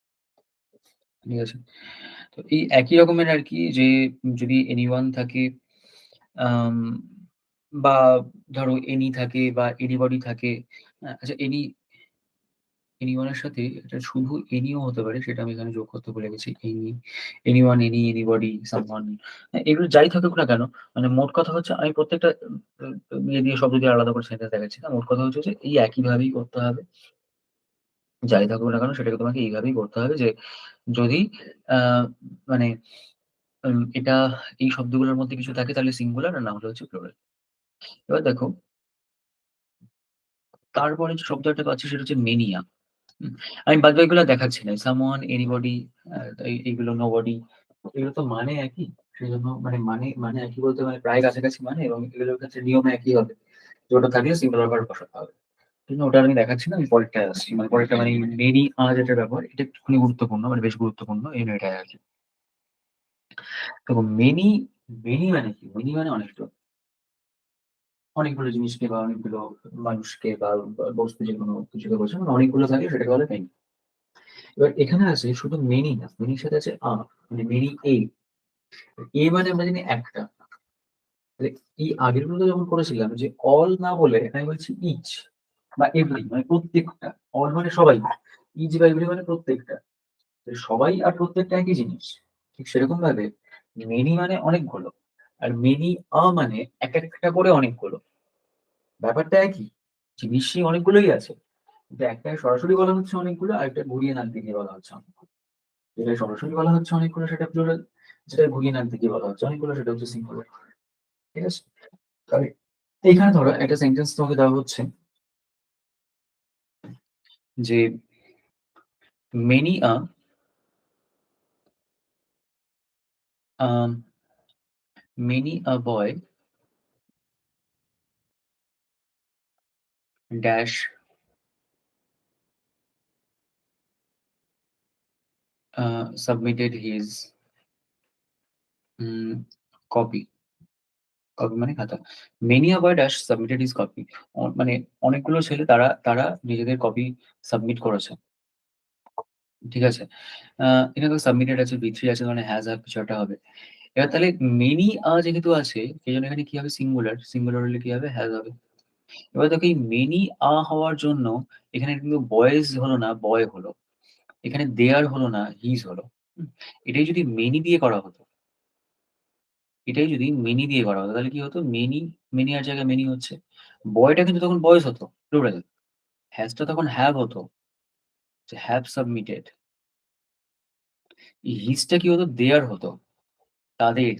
ঠিক আছে? তো এই একই রকমের আরকি যে যদি এনিওয়ান থাকে আম বা ধরো এনি থাকে বা এনিবডি থাকে। আচ্ছা এনিওয়ানের সাথে এটা শুধু এনিও হতে পারে, সেটা আমি এখানে যোগ করতে ভুলে গেছি। এনিওয়ান, এনিবডি, সামওয়ান, এগুলো যাই থাকুক না কেন, মানে মোট কথা হচ্ছে আমি প্রত্যেকটা ইয়ে দিয়ে শব্দ দিয়ে আলাদা করে সেন্টেন্স দেখাচ্ছি না। মোট কথা হচ্ছে যে এই একইভাবেই করতে হবে। যাই থাকুক না কেন সেটাকে তোমাকে এইভাবেই করতে হবে যে যদি আ মানে এটা এই শব্দগুলোর মধ্যে কিছু থাকে তাহলে সিঙ্গুলার, আর না হলে হচ্ছে প্লুরাল। এবার দেখো তারপরে যে শব্দ একটা পাচ্ছি সেটা হচ্ছে মেনিয়া। হুম, আমি বাদবাকিগুলো দেখাচ্ছি না। সামওয়ান, এনিবডি, এইগুলো নোবডি, এগুলো তো মানে একই। সেজন্য মানে একই বলতে মানে প্রায় কাছাকাছি মানে, এবং এগুলোর ক্ষেত্রে নিয়ম একই হবে। যে ওটা থাকলে সিঙ্গুলার ভার্ব বসাতে হবে। কিন্তু ওটা আমি দেখাচ্ছি না, আমি পরেরটায় আসছি। মানে পরেরটা মানে মেনি যেটার ব্যবহার এটা একটুখানি গুরুত্বপূর্ণ, মানে বেশ গুরুত্বপূর্ণ। এই জন্য এটায় আছে। দেখো মেনি মানে কি? মেনি মানে অনেকগুলো জিনিসকে বা অনেকগুলো মানুষকে বা বস্তু যেকোনো কিছুকে বোঝায়, মানে অনেকগুলো থাকে সেটাকে বলে মেনি। এবার এখানে আছে শুধু মেনি না, মেনির সাথে আছে মানে মেনি মানে আমরা জানি একটা। তাহলে এই আগেরগুলো যখন করেছিলাম যে অল না বলে এখানে বলছি ইচ বা এভরি, মানে প্রত্যেকটা। অল মানে সবাই, ইচ বা এভরি মানে প্রত্যেকটা। তাহলে সবাই আর প্রত্যেকটা একই জিনিস। ঠিক সেরকম ভাবে মেনি মানে অনেকগুলো, আর মেনি মানে এক একটা করে অনেকগুলো। ব্যাপারটা একই, জিনিসই অনেকগুলোই আছে, কিন্তু একটায় সরাসরি বলা হচ্ছে অনেকগুলো, আর একটা ঘুরিয়ে নাক দিয়ে বলা হচ্ছে অনেকগুলো। যেটা সরাসরি বলা হচ্ছে অনেকগুলো সেটা প্লুরাল, যেটা ঘুরিয়ে নাক দিয়ে বলা হচ্ছে অনেকগুলো সেটা হচ্ছে সিঙ্গুলার। ঠিক আছে? তাহলে এইখানে ধরো একটা সেন্টেন্স তোমাকে দেওয়া হচ্ছে যে মেনি বয় dash submitted his copy. Copy মানে খাতা। মেনি আ বয় ড্যাশ সাবমিটেড হিজ কপি। মানে অনেকগুলো ছেলে তারা তারা নিজেদের কপি সাবমিট করেছে। ঠিক আছে? আ এখানে তো সাবমিটেড আছে, B3 আছে, মানে হ্যাজ কিছু একটা হবে। এবার তাহলে মেনি যেহেতু আছে সেজন্য এখানে কি হবে? সিঙ্গুলার। সিঙ্গুলার হলে কি হবে? হ্যাজ হবে। এবার দেখো এই মেনি হওয়ার জন্য এখানে কিন্তু বয়েজ হলো না, বয় হলো। এখানে দেয়ার হলো না, হিজ হলো। হুম? এটাই যদি মেনি দিয়ে করা হতো, এটাই যদি মেনি দিয়ে করা হতো তাহলে কি হতো? মেনি আর জায়গায় মেনি হচ্ছে। বয়টা কিন্তু তখন বয়েজ হতো, প্লুরাল। হ্যাজটা তখন হ্যাভ হতো, যে হ্যাভ সাবমিটেড। এই হিজটা কি হতো? দেয়ার হতো, তাদের।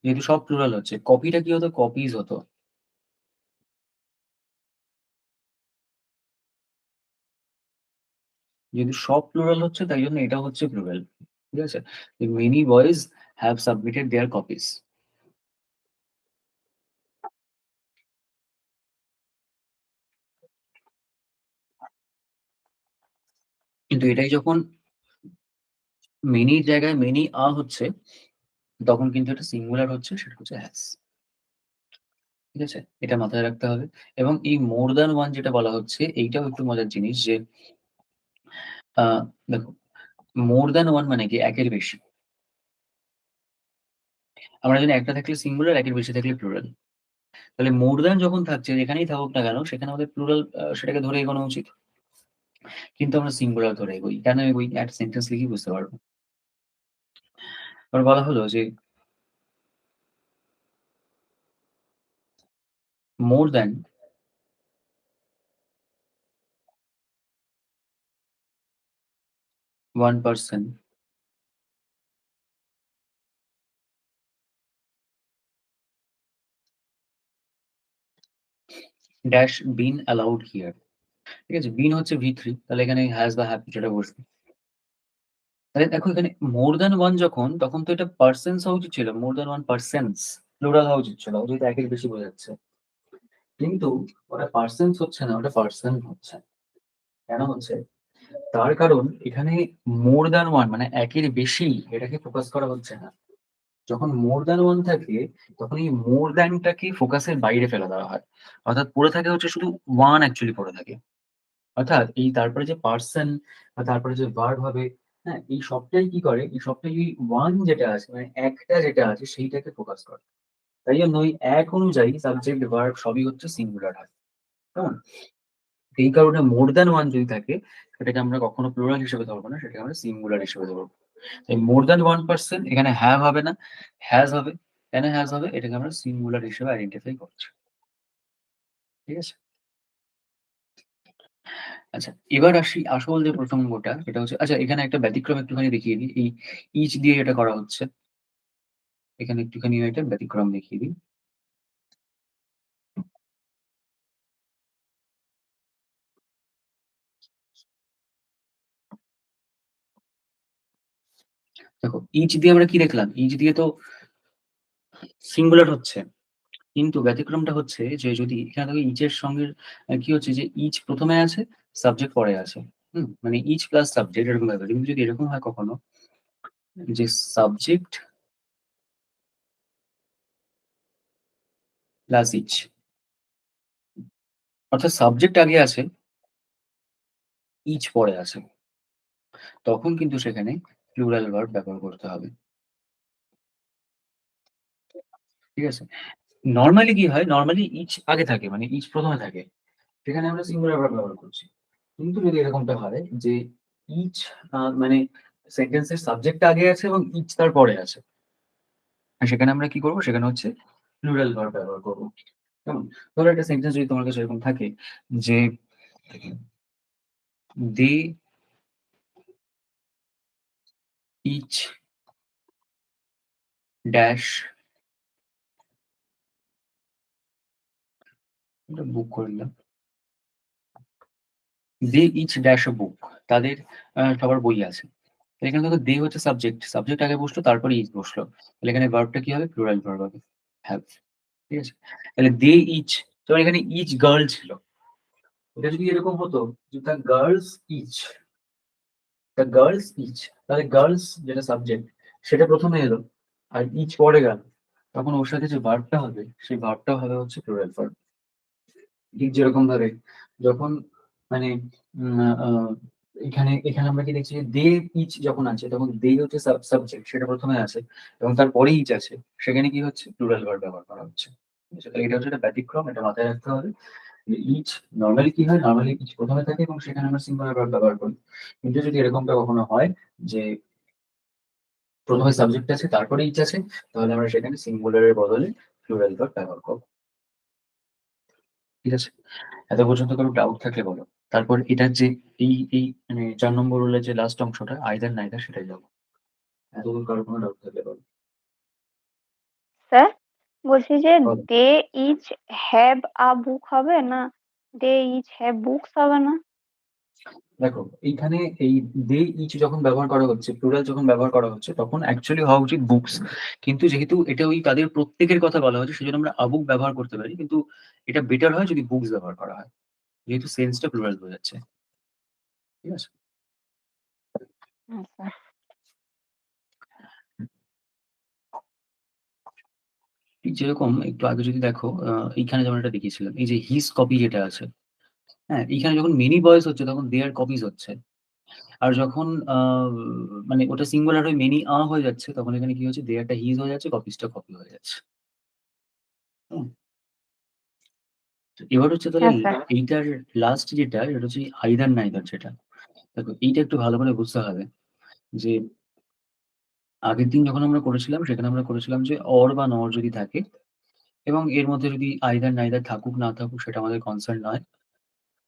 যেহেতু সব প্লুরাল হচ্ছে। কপিটা কি হতো? কপিজ হতো। যেহেতু সব প্লুরাল হচ্ছে তাই জন্য এটা হচ্ছে প্লুরাল। ঠিক আছে? Many boys have submitted their copies. কিন্তু এটাই যখন মেনির জায়গায় মেনি হচ্ছে, তখন কিন্তু এটা সিঙ্গুলার হচ্ছে, সেটা হচ্ছে হ্যাজ। ঠিক আছে? এটা মাথায় রাখতে হবে। এবং এই মোর দ্যান ওয়ান যেটা বলা হচ্ছে এইটাও একটু মজার জিনিস যে আ দেখো মোর দ্যান ওয়ান মানে কি? একের বেশি। আমরা জানি একটা থাকলে সিঙ্গুলার, একের বেশি থাকলে প্লুরাল। তাহলে মোর দ্যান যখন থাকছে যেখানেই থাকুক না কেন সেখানে আমাদের প্লুরাল সেটাকে ধরে এগোনো উচিত। কিন্তু আমরা সিঙ্গুলার ধরে এগোই। কেন এগোই? একটা সেন্টেন্স লিখেই বুঝতে পারব। আবার বলা হলো যে more than 1 person dash been allowed here. ঠিক আছে? বিন হচ্ছে V3, তাহলে এখানে হ্যাজ বা হ্যাভ যেটা বসবে। তাহলে দেখো এখানে মোর দ্যান 1 যখন, তখন তো এটা পারসনস হওয়া উচিত ছিল। মোর দ্যান 1 পারসনস প্লুরাল হওয়া উচিত ছিল। যেহেতু একের বেশি বোঝাচ্ছে। কিন্তু ওটা পারসনস হচ্ছে না, ওটা পারসন হচ্ছে। কেন হচ্ছে? তার কারণ এখানে মোর দ্যান 1 মানে একের বেশি, এটাকে ফোকাস করা হচ্ছে না। যখন মোর দ্যান 1 থাকে তখন এই মোর দ্যান টাকে ফোকাসের বাইরে ফেলে দেওয়া হয়। অর্থাৎ পড়ে থাকে হচ্ছে শুধু 1 অ্যাকচুয়ালি পড়ে থাকে। অর্থাৎ এই তারপরে যে পারসন বা তারপরে যে ভার্ব হবে, হ্যাঁ? এই সবটাই কি করে? এই সবটাই ওই 1 যেটা আছে মানে একটা যেটা আছে সেইটাকে ফোকাস করে। তাই জন্য ওই এক অনুযায়ী সাবজেক্ট ভার্ব সবই হচ্ছে সিঙ্গুলার হয়। কেমন? এই কারণে মোর দ্যান ওয়ান যদি থাকে সেটাকে আমরা কখনো প্লুরাল হিসেবে ধরবো না, সেটাকে আমরা সিঙ্গুলার হিসেবে ধরবো। তাই মোর দ্যান ওয়ান পার্সন এখানে হ্যাভ হবে না, হ্যাজ হবে। কেন হ্যাজ হবে? এটাকে আমরা সিঙ্গুলার হিসেবে আইডেন্টিফাই করছি। ঠিক আছে? আচ্ছা, এবার আসি আসল যে প্রসঙ্গটা, সেটা হচ্ছে আচ্ছা এখানে একটা ব্যতিক্রম একটুখানি দেখিয়ে দিই। এই ইচ দিয়ে এটা করা হচ্ছে। এখানে একটুখানি একটা ব্যতিক্রম দেখিয়ে দিই। দেখো ইচ দিয়ে আমরা কি দেখলাম? ইচ দিয়ে তো সিঙ্গুলার হচ্ছে। কিন্তু ব্যতিক্রমটা হচ্ছে যে যদি এখানে দেখো ইচের সঙ্গে কি হচ্ছে যে ইচ ১ম এ আছে, সাবজেক্ট পরে আছে। মানে ইচ প্লাস সাবজেক্ট এরকম ব্যাপার। কিন্তু যদি এরকম হয় কখনো যে সাবজেক্ট প্লাস ইচ, অর্থাৎ সাবজেক্ট আগে আছে, ইচ পরে আছে। তখন কিন্তু সেখানে প্লুরাল ভার্ব ব্যবহার করতে হবে। ঠিক আছে? নরমালি কি হয়? নরমালি ইচ আগে থাকে, মানে ইচ ১ম এ থাকে। সেখানে আমরা সিঙ্গুলার ভার্ব ব্যবহার করছি। কিন্তু যদি এরকমটা হয় যে ইচ মানে সেন্টেন্সের সাবজেক্ট আগে আছে এবং ইচ তার পরে আছে। সেখানে আমরা কি করব? সেখানে হচ্ছে প্লুরাল ভার্ব ব্যবহার করব। কেমন? ধরো একটা সেন্টেন্স যদি তোমার কাছে এরকম থাকে যে দে ইচ ড্যাশ এটা বুক করে নিলাম। দে ইচ ড্যাশ এ বুক। তাদের সবার বই আছে। তো এখানে দেখো দে হচ্ছে সাবজেক্ট। সাবজেক্ট আগে বসলো তারপরে ইচ বসলো। তাহলে এখানে ভার্বটা কি হবে? প্লুরাল ভার্ব হবে। হ্যাভ। ঠিক আছে? তাহলে দে ইচ, তোমার এখানে ইচ গার্ল ছিল। এটা যদি এরকম হতো যে দ্য গার্লস ইচ, তাহলে গার্লস যেটা সাবজেক্ট সেটা ১ম এ এলো। আর ইচ পরে গেল। তখন ওর সাথে যে ভার্বটা হবে সেই ভার্বটাও হবে হচ্ছে প্লুরাল ভার্ব। ঠিক যেরকমভাবে যখন মানে উম আ এখানে এখানে আমরা কি দেখছি যে দে ইচ যখন আছে তখন দে হচ্ছে সাবজেক্ট সেটা ১ম এ আছে এবং তারপরে ইচ আছে। সেখানে কি হচ্ছে? প্লুরাল ভার্ব ব্যবহার করা হচ্ছে। ঠিক আছে? তাহলে এটা হচ্ছে একটা ব্যতিক্রম, এটা মাথায় রাখতে হবে। যে ইচ নরমালি কি হয়? নরমালি ইচ ১ম এ থাকে এবং সেখানে আমরা সিঙ্গুলার ভার্ব ব্যবহার করি। কিন্তু যদি এরকমটা কখনো হয় যে ১ম এ সাবজেক্ট আছে তারপরে ইচ আছে, তাহলে আমরা সেখানে সিঙ্গুলার এর বদলে প্লুরাল ভার্ব ব্যবহার করব। ঠিক আছে? এত পর্যন্ত কারো ডাউট থাকলে বলো। তারপর এটার যে এই মানে ৪ নম্বর রুলের যে লাস্ট অংশটা আইদার নাইদার সেটাই যাবো। এতদূর কারো কোনো ডাউট থাকলে বলো। স্যার, বলছি যে বলো। দে ইচ হ্যাভ আ বুক হবে না দে ইচ হ্যাভ বুকস হবে না? দেখো এইখানে এই দে ইচ যখন ব্যবহার করা হচ্ছে, প্লুরাল যখন ব্যবহার করা হচ্ছে তখন অ্যাকচুয়ালি হওয়া উচিত বুকস। কিন্তু যেহেতু এটা ওই তাদের প্রত্যেকের কথা বলা হয়েছে সেজন্য আমরা আ বুক ব্যবহার করতে পারি। কিন্তু এটা বেটার হয় যদি বুকস ব্যবহার করা হয়। যেহেতু সেন্সটা প্লুরাল বোঝাচ্ছে। ঠিক আছে? হ্যাঁ স্যার। ঠিক যেরকম একটু আগে যদি দেখো এইখানে যেমন একটা দেখিয়েছিলাম। এই যে হিজ কপি যেটা আছে, হ্যাঁ? এইখানে যখন মেনি বয়েজ হচ্ছে তখন দেয়ার কপিস হচ্ছে। আর যখন মানে ওটা সিঙ্গুলার হয়ে মেনি হয়ে যাচ্ছে তখন এখানে কি হচ্ছে? দেয়ারটা হিজ হয়ে যাচ্ছে, কপিসটা কপি হয়ে যাচ্ছে। হুম? তো এবার হচ্ছে তাহলে হ্যাঁ স্যার। এইটার লাস্ট যেটা সেটা হচ্ছে আইদার নাইদার যেটা। দেখো এইটা একটু ভালো করে বুঝতে হবে যে আগের দিন যখন আমরা করেছিলাম সেখানে আমরা করেছিলাম যে অর বা নর যদি থাকে এবং এর মধ্যে যদি আইদার নাইদার থাকুক না থাকুক সেটা আমাদের কনসার্ন নয়।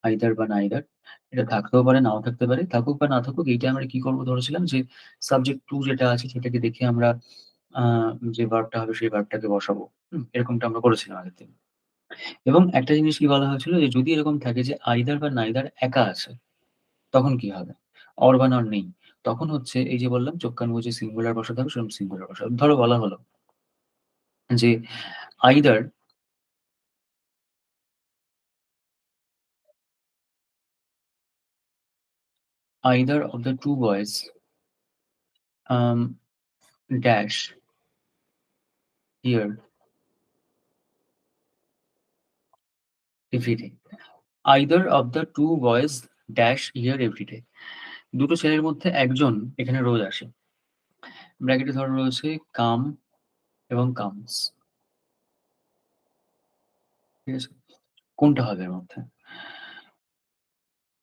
আইদার বা নাইদার এটা থাকতেও পারে, নাও থাকতে পারে। থাকুক বা না থাকুক এইটা আমরা কি করব ধরেছিলাম যে সাবজেক্ট টু যেটা আছে সেটাকে দেখে আমরা আ যে ভার্বটা হবে সেই ভার্বটাকে বসাবো। এরকমটা আমরা করেছিলাম আগের দিন। এবং একটা জিনিস কি বলা হয়েছিল যে যদি এরকম থাকে যে আইদার বা নাইদার একা আছে, তখন কি হবে? অর বা নর নেই। তখন হচ্ছে এই যে বললাম চোখ কান বুজে সিঙ্গুলার বসাতে হবে সেরকম সিঙ্গুলার বসাতে হবে। ধরো বলা হলো যে either either of the two boys dash here every day. Either of the two boys dash here every day. দুটো ছেলের মধ্যে একজন এখানে রোজ আসে। ব্র্যাকেটে ধরো রয়েছে come এবং comes। ঠিক আছে? কোনটা হবে এর মধ্যে?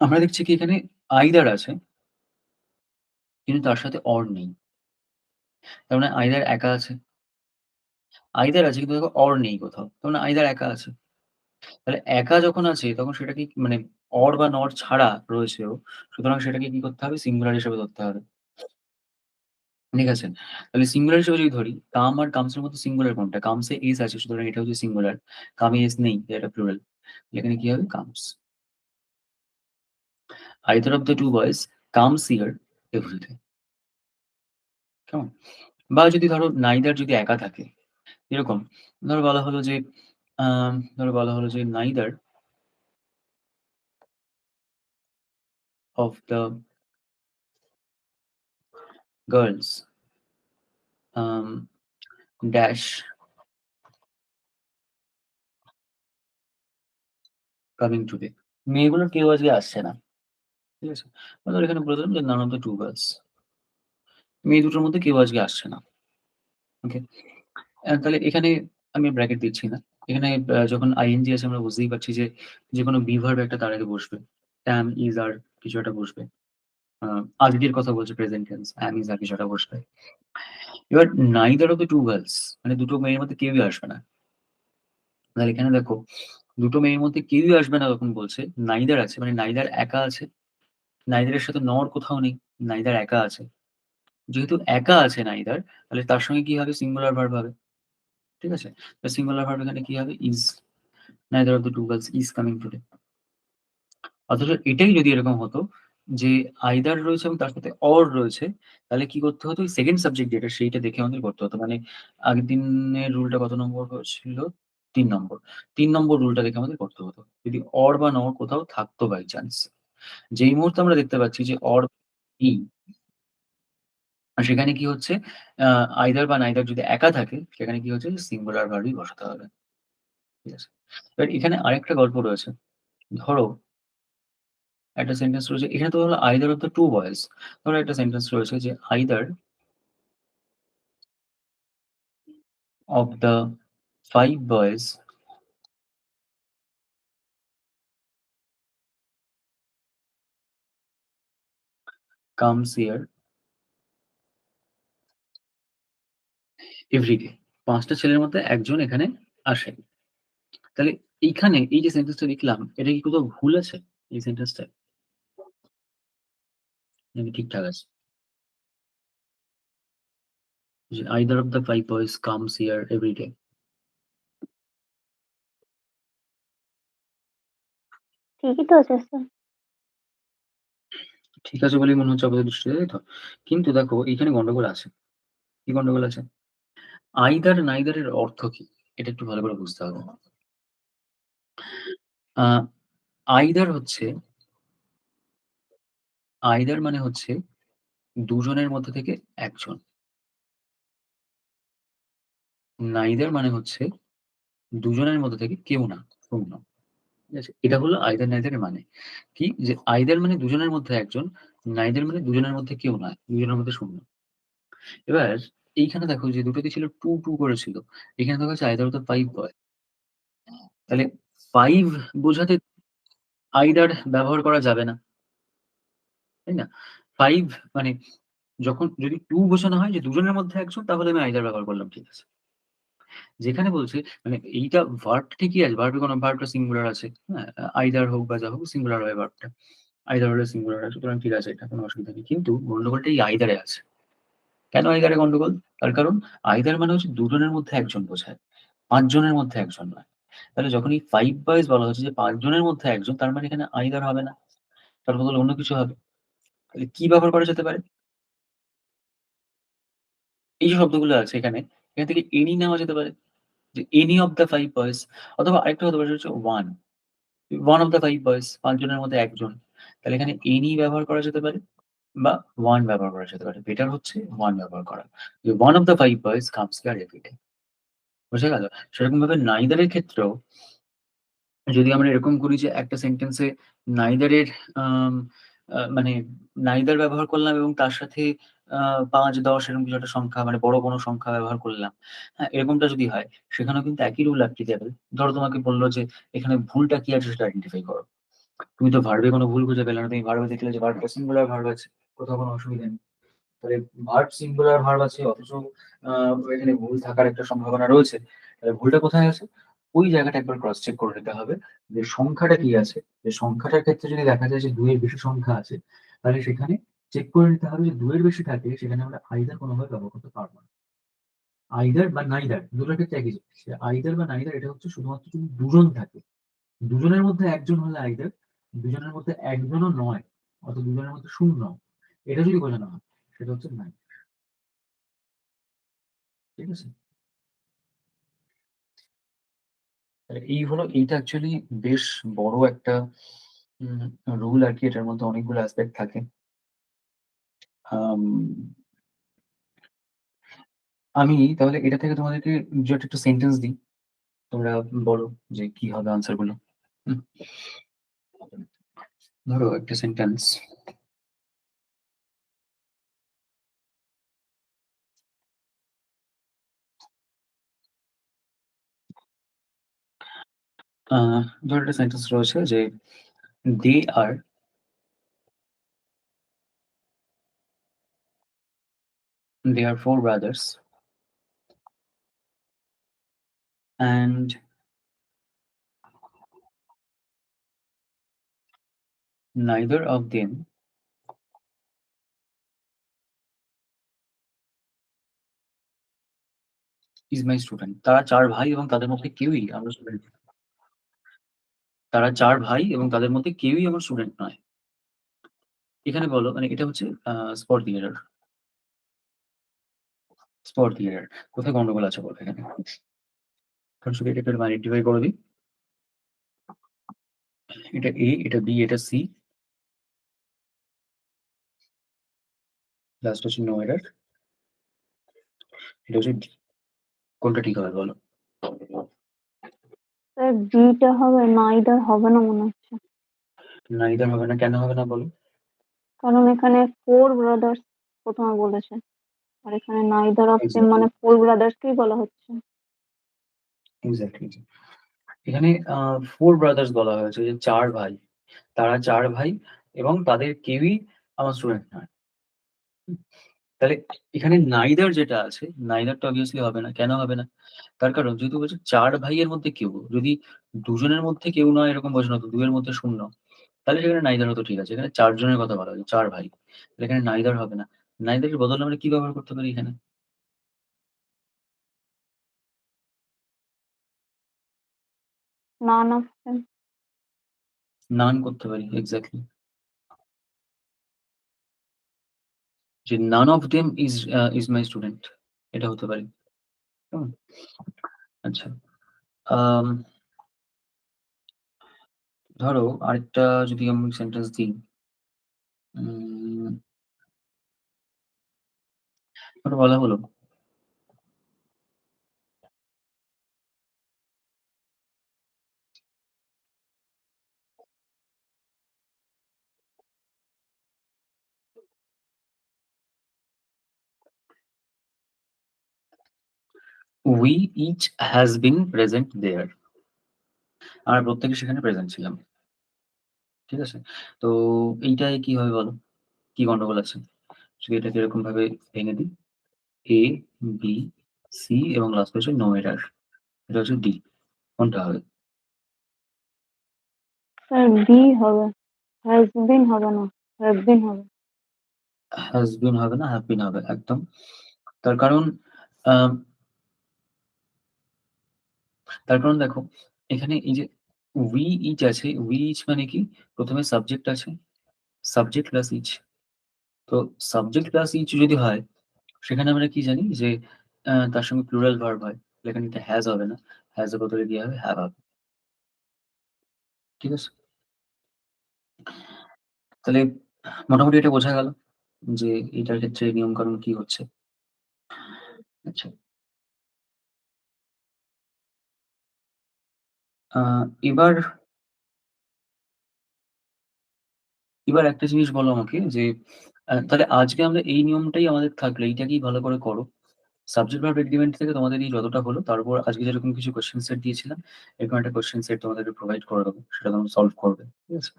আমরা দেখছি কি এখানে আইদার আছে, কিন্তু তার সাথে অর নেই। তার মানে আইদার একা আছে। আইদার আছে কিন্তু দেখো অর নেই কোথাও। তার মানে আইদার একা আছে। তাহলে একা যখন আছে তখন সেটাকে মানে অর বা নর ছাড়া রয়েছেও। সুতরাং সেটাকে কি করতে হবে? সিঙ্গুলার হিসেবে ধরতে হবে। ঠিক আছে? তাহলে সিঙ্গুলার হিসেবে যদি ধরি, কাম আর কামস এর মধ্যে সিঙ্গুলার কোনটা? কামস এ এস আছে সুতরাং এটা হচ্ছে সিঙ্গুলার। কামে এস নেই, এটা প্লুরাল। এখানে কি হবে? Comes. Either of the two boys comes here every day. কেমন? বা যদি ধরো neither যদি একা থাকে, এরকম ধরো বলা হলো যে ধরো বলা হলো যে neither of the girls dash coming today. মেয়েগুলোর কেউ আজকে আসছে না। ঠিক আছে? বা ধরো এখানে বলে দিলাম যে none of the two girls. মেয়ে দুটোর মধ্যে কেউ আজকে আসছে না। ওকে? তাহলে এখানে আমি ব্র্যাকেট দিচ্ছি না। এখানে যখন আইএনজি আছে আমরা বুঝতেই পারছি যে যেকোনো বি ভার্ব একটা তার আগে বসবে। am, is আর কিছু একটা বসবে। আ আজকের কথা বলছে প্রেজেন্ট টেন্স, am, is আর কিছু একটা বসবে। এবার neither of the two girls মানে দুটো মেয়ের মধ্যে কেউই আসবে না। তাহলে এখানে দেখো দুটো মেয়ের মধ্যে কেউই আসবে না যখন বলছে neither আছে মানে neither একা আছে। neither এর সাথে nor কোথাও নেই। neither একা আছে। যেহেতু একা আছে neither তাহলে তার সঙ্গে কি হবে? সিঙ্গুলার ভার্ব হবে। ঠিক আছে? তো সিঙ্গুলার ভার্ব এখানে কি হবে? is. neither of the two girls is coming today. অথচ এটাই যদি এরকম হতো যে আইদার রয়েছে এবং তার সাথে অর রয়েছে, তাহলে কি করতে হতো? ওই সেকেন্ড সাবজেক্ট যেটা সেইটা দেখে আমাদের করতে হতো। মানে আগের দিনের রুলটা কত নম্বর ছিল? ৩ নম্বর। ৩ নম্বর রুলটা দেখে আমাদের করতে হতো। যদি অর বা নর কোথাও থাকতো বাই চান্স। যেই মুহূর্তে আমরা দেখতে পাচ্ছি যে অর নেই, সেখানে কি হচ্ছে? আ আইদার বা নাইদার যদি একা থাকে, সেখানে কি হচ্ছে? সিঙ্গুলার ভার্বই বসাতে হবে। ঠিক আছে? এবার এখানে আরেকটা গল্প রয়েছে। ধরো একটা সেন্টেন্স রয়েছে। এখানে তো হলো either of the two boys. ধরো একটা সেন্টেন্স রয়েছে যে either of the 5 boys comes here every day. ৫ টা ছেলের মধ্যে একজন এখানে আসে। তাহলে এইখানে এই যে সেন্টেন্সটা লিখলাম, এটা কি কোথাও ভুল আছে এই সেন্টেন্সটায়? নাকি ঠিকঠাক আছে? যে either of the 5 boys comes here every day. ঠিকই তো আছে স্যার। ঠিক আছে বলেই মনে হচ্ছে আপাত দৃষ্টিতে, তাই তো? কিন্তু দেখো এইখানে গন্ডগোল আছে। কি গন্ডগোল আছে? either neither এর অর্থ কি? এটা একটু ভালো করে বুঝতে হবে। আ either হচ্ছে either মানে হচ্ছে দুজনের মধ্যে থেকে একজন। neither মানে হচ্ছে দুজনের মধ্যে থেকে কেউ না, শূন্য। ঠিক আছে? এটা হলো either neither এর মানে। কি? যে either মানে দুজনের মধ্যে একজন, neither মানে দুজনের মধ্যে কেউ নয়, দুজনের মধ্যে শূন্য। এবার এইখানে দেখো যে দুটোতে ছিল 2, 2 করে ছিল। এখানে দেখা যাচ্ছে either of the 5 বয়। তাহলে 5 বোঝাতে either ব্যবহার করা যাবে না। তাই না? 5 মানে যখন যদি 2 বোঝানো হয় যে দুজনের মধ্যে একজন তাহলে আমি either ব্যবহার করলাম, ঠিক আছে। যেখানে বলছে মানে এইটা ভার্ব ঠিকই আছে। ভার্বটা সিঙ্গুলার আছে। হ্যাঁ? আইদার হোক বা যা হোক সিঙ্গুলার হয় ভার্বটা। আইদার হলে সিঙ্গুলার হয়। সুতরাং ঠিক আছে, এটা কোনো অসুবিধা নেই। কিন্তু গন্ডগোলটা এই আইদার এ আছে। কেন আইদার এ গন্ডগোল? তার কারণ আইদার মানে হচ্ছে দুজনের মধ্যে একজন বোঝায়। ৫ জনের মধ্যে একজন নয়। তাহলে যখন এই 5 বয়েজ বলা হচ্ছে যে ৫ জনের মধ্যে একজন, তার মানে এখানে আইদার হবে না। তার বদলে অন্য কিছু হবে। তাহলে কি ব্যবহার করা যেতে পারে? এই যে শব্দগুলো আছে এখানে, এখান থেকে এনি নেওয়া যেতে পারে। যে এনি অফ দ্যা 5 বয়েজ অথবা আরেকটা হতে পারে হচ্ছে 1 অফ দ্যা 5 বয়েজ ৫ জনের মধ্যে ১ জন। তাহলে এখানে এনি ব্যবহার করা যেতে পারে বা 1 ব্যবহার করা যেতে পারে। বেটার হচ্ছে 1 ব্যবহার করা। যে 1 of the 5 boys comes here every day. বুঝা গেল? সেরকমভাবে neither এর ক্ষেত্রেও যদি আমরা এরকম করি যে একটা সেন্টেন্স এ neither এর আম মানে neither ব্যবহার করলাম এবং তার সাথে ৫, ১০ এরকম কিছু একটা সংখ্যা মানে বড় কোনো সংখ্যা ব্যবহার করলাম। হ্যাঁ? এরকমটা যদি হয় সেখানেও কিন্তু একই রুল অ্যাপ্লিকেবল। ধরো তোমাকে বলল যে এখানে ভুলটা কি আছে সেটা আইডেন্টিফাই করো। তুমি তো ভার্বে কোনো ভুল খুঁজে পেলে না। তুমি ভার্বে দেখলে যে ভার্বটা সিঙ্গুলার ভার্ব আছে। কোথাও কোনো অসুবিধা নেই। তাহলে ভার্ব সিঙ্গুলার ভার্ব আছে অথচ আ এখানে ভুল থাকার একটা সম্ভাবনা রয়েছে। তাহলে ভুলটা কোথায় আছে? ওই জায়গাটা একবার ক্রস চেক করে নিতে হবে যে সংখ্যাটা কি আছে? যে সংখ্যাটার ক্ষেত্রে যদি দেখা যায় যে ২ এর বেশি সংখ্যা আছে, তাহলে সেখানে চেক করে নিতে হবে যে ২ এর বেশি থাকলে সেখানে আমরা আইদার কোনোভাবে ব্যবহার করতে পারব না। আইদার বা নাইদার দুটোর ক্ষেত্রে একই জিনিস। আইদার বা নাইদার এটা হচ্ছে শুধুমাত্র যদি দুজন থাকে। দুজনের মধ্যে একজন হলে আইদার, দুজনের মধ্যে একজনও নয় অথবা দুজনের মধ্যে ০ এটা যদি বোঝানো হয় সেটা হচ্ছে নাইদার। ঠিক আছে? তাহলে এই হলো এইটা অ্যাকচুয়ালি বেশ বড় একটা উম রুল আরকি। এটার মধ্যে অনেকগুলো অ্যাসপেক্ট থাকে। আম আমি তাহলে এটা থেকে তোমাদেরকে জাস্ট একটা সেন্টেন্স দিই। তোমরা বলো যে কি হবে আনসার গুলো। হুম? ধরো একটা সেন্টেন্স আ ধরো একটা সেন্টেন্স রয়েছে যে they are they are 4 brothers and neither of them is my student. তারা ৪ ভাই এবং তাদের মধ্যে কেউই আমার স্টুডেন্ট তারা ৪ ভাই এবং তাদের মধ্যে কেউই আমার স্টুডেন্ট নয়। এখানে বলো মানে এটা হচ্ছে spot the error, spot the error কোথায় গন্ডগোল আছে বলো এখানে? কারণ শুধু এটা একটু আইডেন্টিফাই করে দিই। এটা A, এটা B, এটা C, লাস্ট হচ্ছে নো এরর, এটা হচ্ছে D। কোনটা ঠিক হবে বলো? স্যার বিটা হবে, নাইদার হবে না মনে হচ্ছে। নাইদার হবে না, কেন হবে না বলো? কারণ এখানে 4 ব্রাদার্স প্রথমে বলেছে। আর এখানে নাইদার অফ দেম এক্সাক্টলি, মানে 4 ব্রাদার্সকেই বলা হচ্ছে। এক্সাক্টলি। এখানে 4 ব্রাদার্স বলা হয়েছে যে ৪ ভাই। তারা ৪ ভাই এবং তাদের কেউই আমার স্টুডেন্ট নয়। তাহলে এখানে নাইদার যেটা আছে, নাইদার টা obviously হবে না। কেন হবে না? তার কারণ যেহেতু বলছে ৪ ভাইয়ের মধ্যে কেউ। যদি ২ জনের মধ্যে কেউ নয় এরকম বোঝানো হতো, ২ এর মধ্যে ০ তাহলে সেখানে নাইদার হতো ঠিক আছে। এখানে ৪ জনের কথা বলা হয়েছে, ৪ ভাই। তাহলে এখানে নাইদার হবে না। নাইদার এর বদলে আমরা কি ব্যবহার করতে পারি এখানে? None of them. নান করতে পারি এক্সাক্টলি। যে none of them is my student এটা হতে পারে। হুম? আচ্ছা। আম ধরো আরেকটা যদি আমি সেন্টেন্স দিই, উম ধরো বলা হলো "We each has been present there" আমরা প্রত্যেকে সেখানে প্রেজেন্ট ছিলাম। ঠিক আছে? তো এইটায় কি হবে বলো? কি গন্ডগোল আছে? যদি এটাকে এরকমভাবে ভেঙে দিই A, B, C এবং লাস্ট হচ্ছে নো এরর। এটা হচ্ছে D কোনটা হবে? স্যার বি হবে। হ্যাজ বিন হবে না, হ্যাভ বিন হবে। has been হবে না, have been হবে একদম। তার কারণ আ তার কারণ দেখো এখানে এই যে we each আছে, we each মানে কি? ১ম এ সাবজেক্ট আছে, সাবজেক্ট প্লাস each। তো সাবজেক্ট প্লাস each যদি হয় সেখানে আমরা কি জানি যে তার সঙ্গে প্লুরাল ভার্ব হয়। তাহলে এখানে এটা হ্যাজ হবে না। হ্যাজ এর বদলে কি হবে? হ্যাভ হবে। ঠিক আছে? তাহলে মোটামুটি এটা বোঝা গেল যে এটার ক্ষেত্রে নিয়মকানুন কি হচ্ছে। আচ্ছা। আ এবার এবার একটা জিনিস বলো আমাকে যে তাহলে আজকে আমরা এই নিয়মটাই আমাদের থাকলো, এইটাকেই ভালো করে করো। সাবজেক্ট ভার্ব এগ্রিমেন্ট থেকে তোমাদের এই যতটা হলো, তার উপর আজকে যেরকম কিছু কোয়েশ্চেন সেট দিয়েছিলাম, এরকম একটা কোয়েশ্চেন সেট তোমাদেরকে প্রোভাইড করে দেবো, সেটা তোমরা সলভ করবে। ঠিক আছে?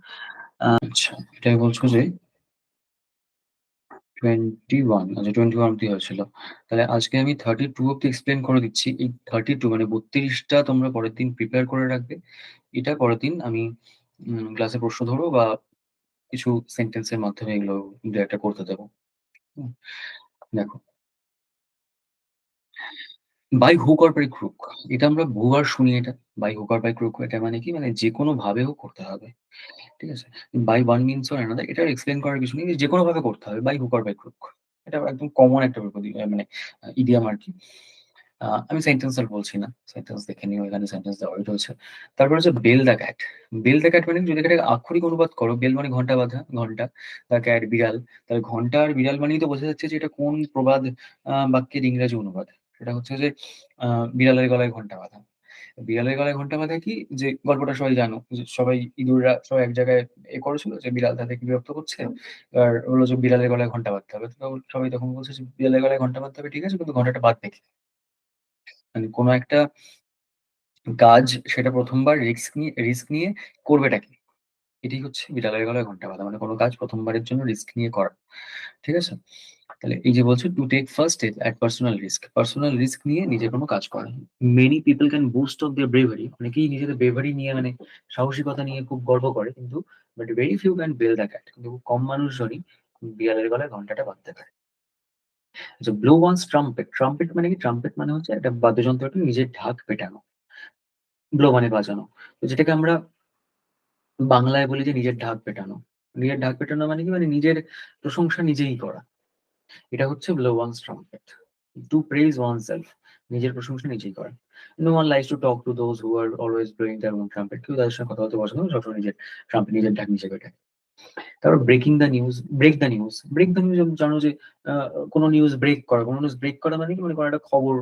আচ্ছা, এটাই বলছো যে 21, আচ্ছা 21 অব্দি হয়েছিল। তাহলে আজকে আমি 32 অব্দি এক্সপ্লেন করে দিচ্ছি। এই 32 মানে 32টা তোমরা পরের দিন প্রিপেয়ার করে রাখবে। এটা পরের দিন আমি ক্লাসে প্রশ্ন ধরবো বা কিছু সেন্টেন্সের মাধ্যমে এগুলো দু একটা করতে দেবো। হুম, দেখো, by hook or by crook, এটা আমরা বহুবার শুনি এটা। By hook or by crook, এটা মানে কি, মানে যে কোনো ভাবে হোক করতে হবে। ঠিক আছে? By one means or another, এটা এক্সপ্লেন করার কিছু নেই, যে কোনো ভাবে করতে হবে, by hook or by crook. এটা একদম কমন একটা মানে ইডিয়াম আর কি। আমি সেন্টেন্স আর বলছি না, সেন্টেন্স দেখে নিও, এখানে সেন্টেন্স দেওয়াই রয়েছে। তারপর হচ্ছে bell the cat. Bell the cat মানে যদি এটাকে আক্ষরিক অনুবাদ করো, বেল মানে ঘন্টা বাঁধা, ঘন্টা, দ্য ক্যাট বিড়াল। তাহলে ঘন্টা আর বিড়াল মানেই তো বোঝা যাচ্ছে যে এটা কোন প্রবাদ বাক্যের ইংরেজি অনুবাদ। সেটা হচ্ছে যে বিড়ালের গলায় ঘন্টা বাঁধা। বিড়ালের গলায় ঘন্টা বাঁধা কি, যে গল্পটা সবাই জানো, যে সবাই ইঁদুররা সবাই এক জায়গায় করেছিল যে বিড়াল তাদেরকে বিরক্ত করছে, এবার হলো যে বিড়ালের গলায় ঘন্টা বাঁধতে হবে। তো সবাই তখন বলছে যে বিড়ালের গলায় ঘন্টা বাঁধতে হবে, ঠিক আছে, কিন্তু ঘন্টাটা বাঁধবে কে? মানে কোনো একটা কাজ, সেটা ১ম বার রিস্ক নিয়ে করবেটা কি? এটাই হচ্ছে বিড়ালের গলায় ঘন্টা বাঁধা। মানে কোনো কাজ ১ম বারের জন্য রিস্ক নিয়ে করা। ঠিক আছে? তাহলে এই যে বলছে to take first step at personal risk. Personal risk নিয়ে নিজের কোনো কাজ করা। Many people can boast of their bravery. অনেকেই নিজেদের ব্রেভারি নিয়ে, মানে সাহসিকতা নিয়ে খুব গর্ব করে, কিন্তু but very few can bell the cat. কিন্তু খুব কম মানুষজনই বিড়ালের গলায় ঘন্টাটা বাঁধতে পারে। আচ্ছা, ব্লো ওয়ান্স ট্রাম্পেট। ট্রাম্পেট মানে কি? ট্রাম্পেট মানে হচ্ছে একটা বাদ্যযন্ত্রকে নিজের ঢাক পেটানো। ব্লো মানে বাজানো। তো যেটাকে আমরা বাংলায় বলি যে নিজের ঢাক পেটানো। নিজের ঢাক পেটানো মানে কি? মানে নিজের প্রশংসা নিজেই করা। এটা হচ্ছে blow one's trumpet. To praise oneself. নিজের প্রশংসা নিজেই করা। No one likes to talk to those who are always blowing their own trumpet. কেউ তাদের সঙ্গে কথা বলতে পছন্দ করে না, সবসময় নিজের ট্রাম্পেট, নিজের ঢাক নিজে পেটায়। তারপর breaking the news. Break the news. Break the news জানো যে কোনো নিউজ ব্রেক করা। কোনো নিউজ ব্রেক করা মানে কি? মানে কোনো একটা খবর,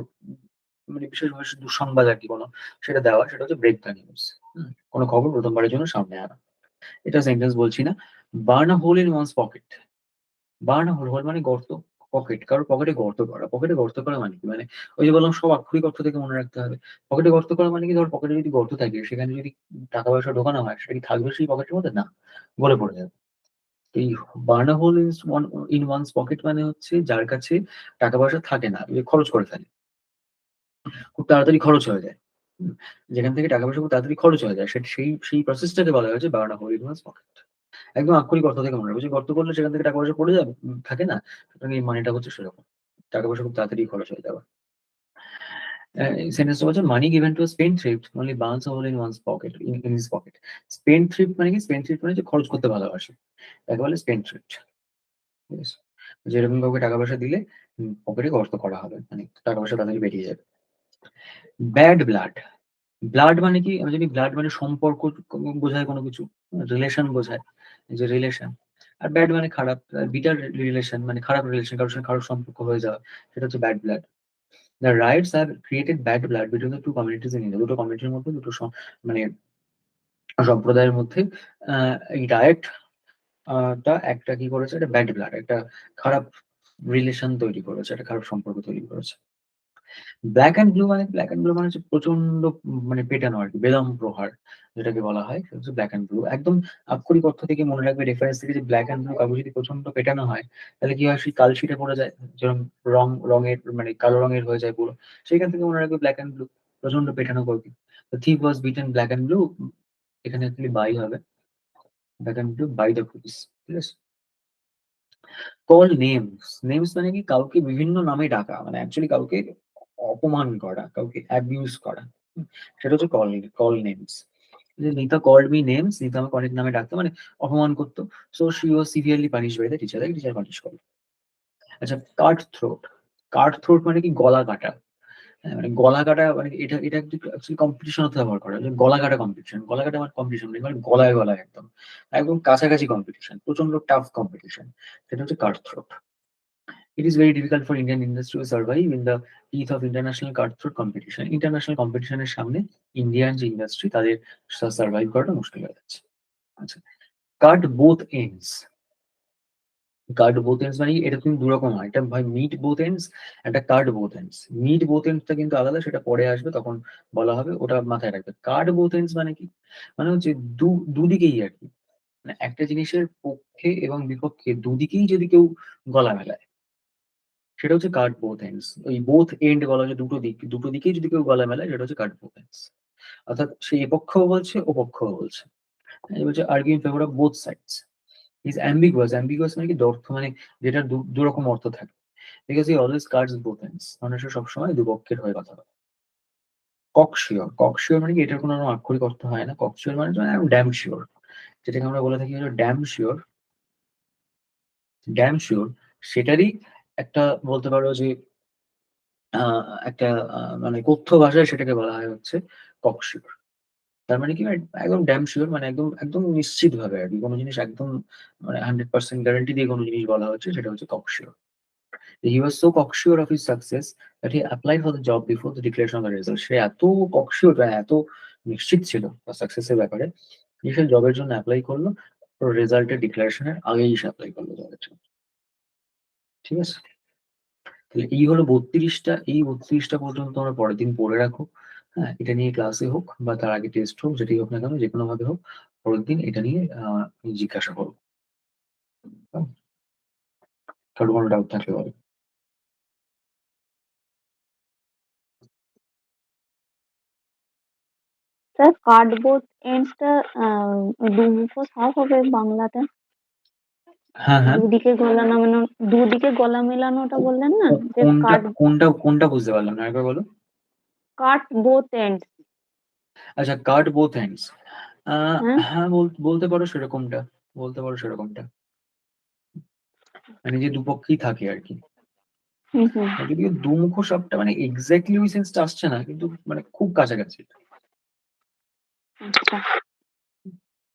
মানে বিশেষভাবে দুঃসংবাদ আর কি কোনো, সেটা দেওয়া, সেটা হচ্ছে ব্রেক দ্য নিউজ। কোনো খবর ১ম বারের জন্য সামনে আনা। এটা সেন্টেন্স বলছি না। Burn a hole in one's pocket. Burn hole, hole মানে গর্ত, পকেট, কারোর পকেটে গর্ত করা। পকেটে গর্ত করা মানে কি? মানে ওই যে বললাম, সব আক্ষরিক অর্থ থেকে মনে রাখতে হবে। পকেটে গর্ত করা মানে কি? ধর পকেটে যদি গর্ত থাকে, সেখানে যদি টাকা পয়সা ঢোকানো হয়, সেটা কি থাকবে সেই পকেটের মধ্যে? না, গলে পড়ে যাবে। তো এই burn hole in one's pocket মানে হচ্ছে যার কাছে টাকা পয়সা থাকে না, যে খরচ করে ফেলে, খুব তাড়াতাড়ি খরচ হয়ে যায়। হুম? যেখান থেকে টাকা পয়সা খুব তাড়াতাড়ি খরচ হয়ে যায়, সেটা সেই প্রসেসটাকে বলা হয়েছে burn hole in one's pocket. একদম আক্ষরিক অর্থ থেকে মনে রাখবে, যে গর্ত করলে সেখান থেকে টাকা পয়সা পড়ে যাবে, থাকে না? সুতরাং এই মানেটা হচ্ছে সেরকম। টাকা পয়সা খুব তাড়াতাড়ি খরচ হয়ে যাওয়া। এই সেন্টেন্সটা বলছে money given to a spendthrift only burns a hole in one's pocket, in his pocket. Spendthrift মানে কি? স্পেন্ডথ্রিফট মানে যে খরচ করতে ভালোবাসে, তাকে বলে স্পেন্ডথ্রিফট। ঠিক আছে? যেরকম কাউকে টাকা পয়সা দিলে পকেটে গর্ত করা হবে, মানে টাকা পয়সা তাড়াতাড়ি বেরিয়ে যাবে। Bad blood. ব্লাড মানে কি? আমি জানি ব্লাড মানে সম্পর্ক বোঝায়, কোনো কিছু রিলেশন বোঝায়, যে রিলেশন। আর ব্যাড মানে খারাপ, বিটার রিলেশন মানে খারাপ রিলেশন, কারোর সঙ্গে খারাপ সম্পর্ক হয়ে যাওয়া, সেটা হচ্ছে bad blood. The riots have created bad blood between the two communities in India. দুটো কমিউনিটির মধ্যে, দুটো মানে সম্প্রদায়ের মধ্যে এই রায়ট টা একটা কি করেছে? একটা ব্যাড ব্লাড, একটা খারাপ রিলেশন তৈরি করেছে, একটা খারাপ সম্পর্ক তৈরি করেছে। ব্ল্যাক অ্যান্ড ব্লু মানে, ব্ল্যাক অ্যান্ড ব্লু মানে হচ্ছে প্রচন্ড মানে পেটানো আরকি, বেদম প্রহার যেটাকে বলা হয়, সেটা হচ্ছে ব্ল্যাক অ্যান্ড ব্লু। একদম আক্ষরিক অর্থ থেকে মনে রাখবে, রেফারেন্স থেকে, যে ব্ল্যাক অ্যান্ড ব্লু কাউকে যদি প্রচন্ড পেটানো হয়, তাহলে কি হয়? সেই কালশিটে পড়ে যায়, যেরকম রঙের মানে কালো রঙের হয়ে যায় পুরো। সেইখান থেকে মনে রাখবে ব্ল্যাক অ্যান্ড ব্লু, প্রচন্ড পেটানো কাউকে। The thief was beaten black and blue, এখানে অ্যাকচুয়ালি বাই হবে, black and blue by the police। ঠিক আছে? Call names. নেমস মানে কি? কাউকে বিভিন্ন নামে ডাকা। মানে অ্যাকচুয়ালি কাউকে অপমান করা, কাউকে অ্যাবিউজ করা। হুম? সেটা হচ্ছে কল নেমস। যে Nita called me names, Nita আমাকে অনেক নামে ডাকতো, মানে অপমান করতো। So she was severely punished by the teacher, তাকে টিচার পানিশ করলো। আচ্ছা, কাট থ্রোট। কাট থ্রোট মানে কি? গলা কাটা। হ্যাঁ, মানে গলা কাটা মানে এটা কিন্তু অ্যাকচুয়ালি কম্পিটিশন হতে ব্যবহার করা হয়। যে গলা কাটা কম্পিটিশন। গলা কাটা মানে কম্পিটিশন মানে গলায়, গলায় একদম। একদম কাছাকাছি কম্পিটিশন। প্রচন্ড টাফ কম্পিটিশন। সেটা হচ্ছে কাট throat. It is very difficult for Indian industry to survive in the teeth of international cutthroat competition. International competition এর সামনে ইন্ডিয়ান যে ইন্ডাস্ট্রি, তাদের সার্ভাইভ করাটা মুশকিল হয়ে যাচ্ছে। আচ্ছা, কাট বোথ এন্ডস। কাট বোথ এন্ডস মানে এটা কিন্তু দুরকম হয়, একটা ভাই মিট বোথ এন্ডস, একটা কাট বোথ এন্ডস। মিট বোথ এন্ডসটা কিন্তু আলাদা, সেটা পরে আসবে, তখন বলা হবে, ওটা মাথায় রাখবে। কাট বোথ এন্ডস মানে কি, মানে হচ্ছে দুদিকেই আর কি, মানে একটা জিনিসের পক্ষে এবং বিপক্ষে দুদিকেই যদি কেউ গলা মেলায়, সেটা হচ্ছে কাট বোথ এন্ডস। ওই বোথ এন্ড বলা হয় দুটো দিকেই যদি কেউ গলা মেলায়, সেটা হচ্ছে কাট বোথ এন্ডস। অর্থাৎ সে এ পক্ষও বলছে ও পক্ষও বলছে, বলছে arguing in favour of both sides. Is ambiguous, ambiguous মানে কি, অর্থ মানে যেটার দুরকম অর্থ থাকে, because he always cuts both ends, মানে সে সবসময় দুপক্ষের হয়ে কথা বলে। ককশিওর, ককশিওর মানে কি, এটার কোনো আক্ষরিক অর্থ হয় না। ককশিওর মানে ড্যাম শিওর, যেটাকে আমরা বলে থাকি হলো ড্যাম শিওর। ড্যাম শিওর সেটারই একটা, বলতে পারো যে একটা মানে কথ্য ভাষায় সেটাকে বলা হয় হচ্ছে ককশিওর। তার মানে কি, একদম ড্যাম শিওর মানে একদম একদম নিশ্চিত ভাবে আর কি, কোনো জিনিস একদম মানে 100% গ্যারান্টি দিয়ে কোনো জিনিস বলা হচ্ছে, সেটা হচ্ছে ককশিওর। He was so cocksure of his success that he applied for the job before the declaration of the result. সে এত cocksure বা এত নিশ্চিত ছিল তার সাকসেসের ব্যাপারে যে সে জবের জন্য অ্যাপ্লাই করলো, রেজাল্টের ডিক্লারেশনের আগেই সে অ্যাপ্লাই করলো জবের জন্য। ঠিক আছে, তাহলে এই হলো 32টা, এই 32টা পর্যন্ত তোমরা পরের দিন পড়ে রাখো। হ্যাঁ, এটা নিয়ে ক্লাসে হোক বা তার আগে টেস্ট হোক, যেটাই হোক না কেন, যে কোনো ভাবে হোক, পরের দিন এটা নিয়ে জিজ্ঞাসা করো। কারো কোনো ডাউট থাকলে বলো। স্যার কার্ডবোর্ড এন্ডসটা দুমুখো সাপ হবে বাংলাতে? হ্যাঁ হ্যাঁ, দুদিকে গলা মেলানোটা বললেন না, যে কোনটা কাট কোনটা কোনটা বুঝতে পারলাম না, একবার বলো। কাট বোথ এন্ডস। আচ্ছা, কাট বোথ এন্ডস, হ্যাঁ। হ্যাঁ বলতে পারো সেরকমটা, বলতে পারো সেরকমটা, মানে যে দুপক্ষেই থাকে আর কি। হুম হুম। যদিও দুমুখো সাপটা মানে এক্স্যাক্টলি ওই সেন্সটা আসছে না, কিন্তু মানে খুব কাছাকাছি। আচ্ছা।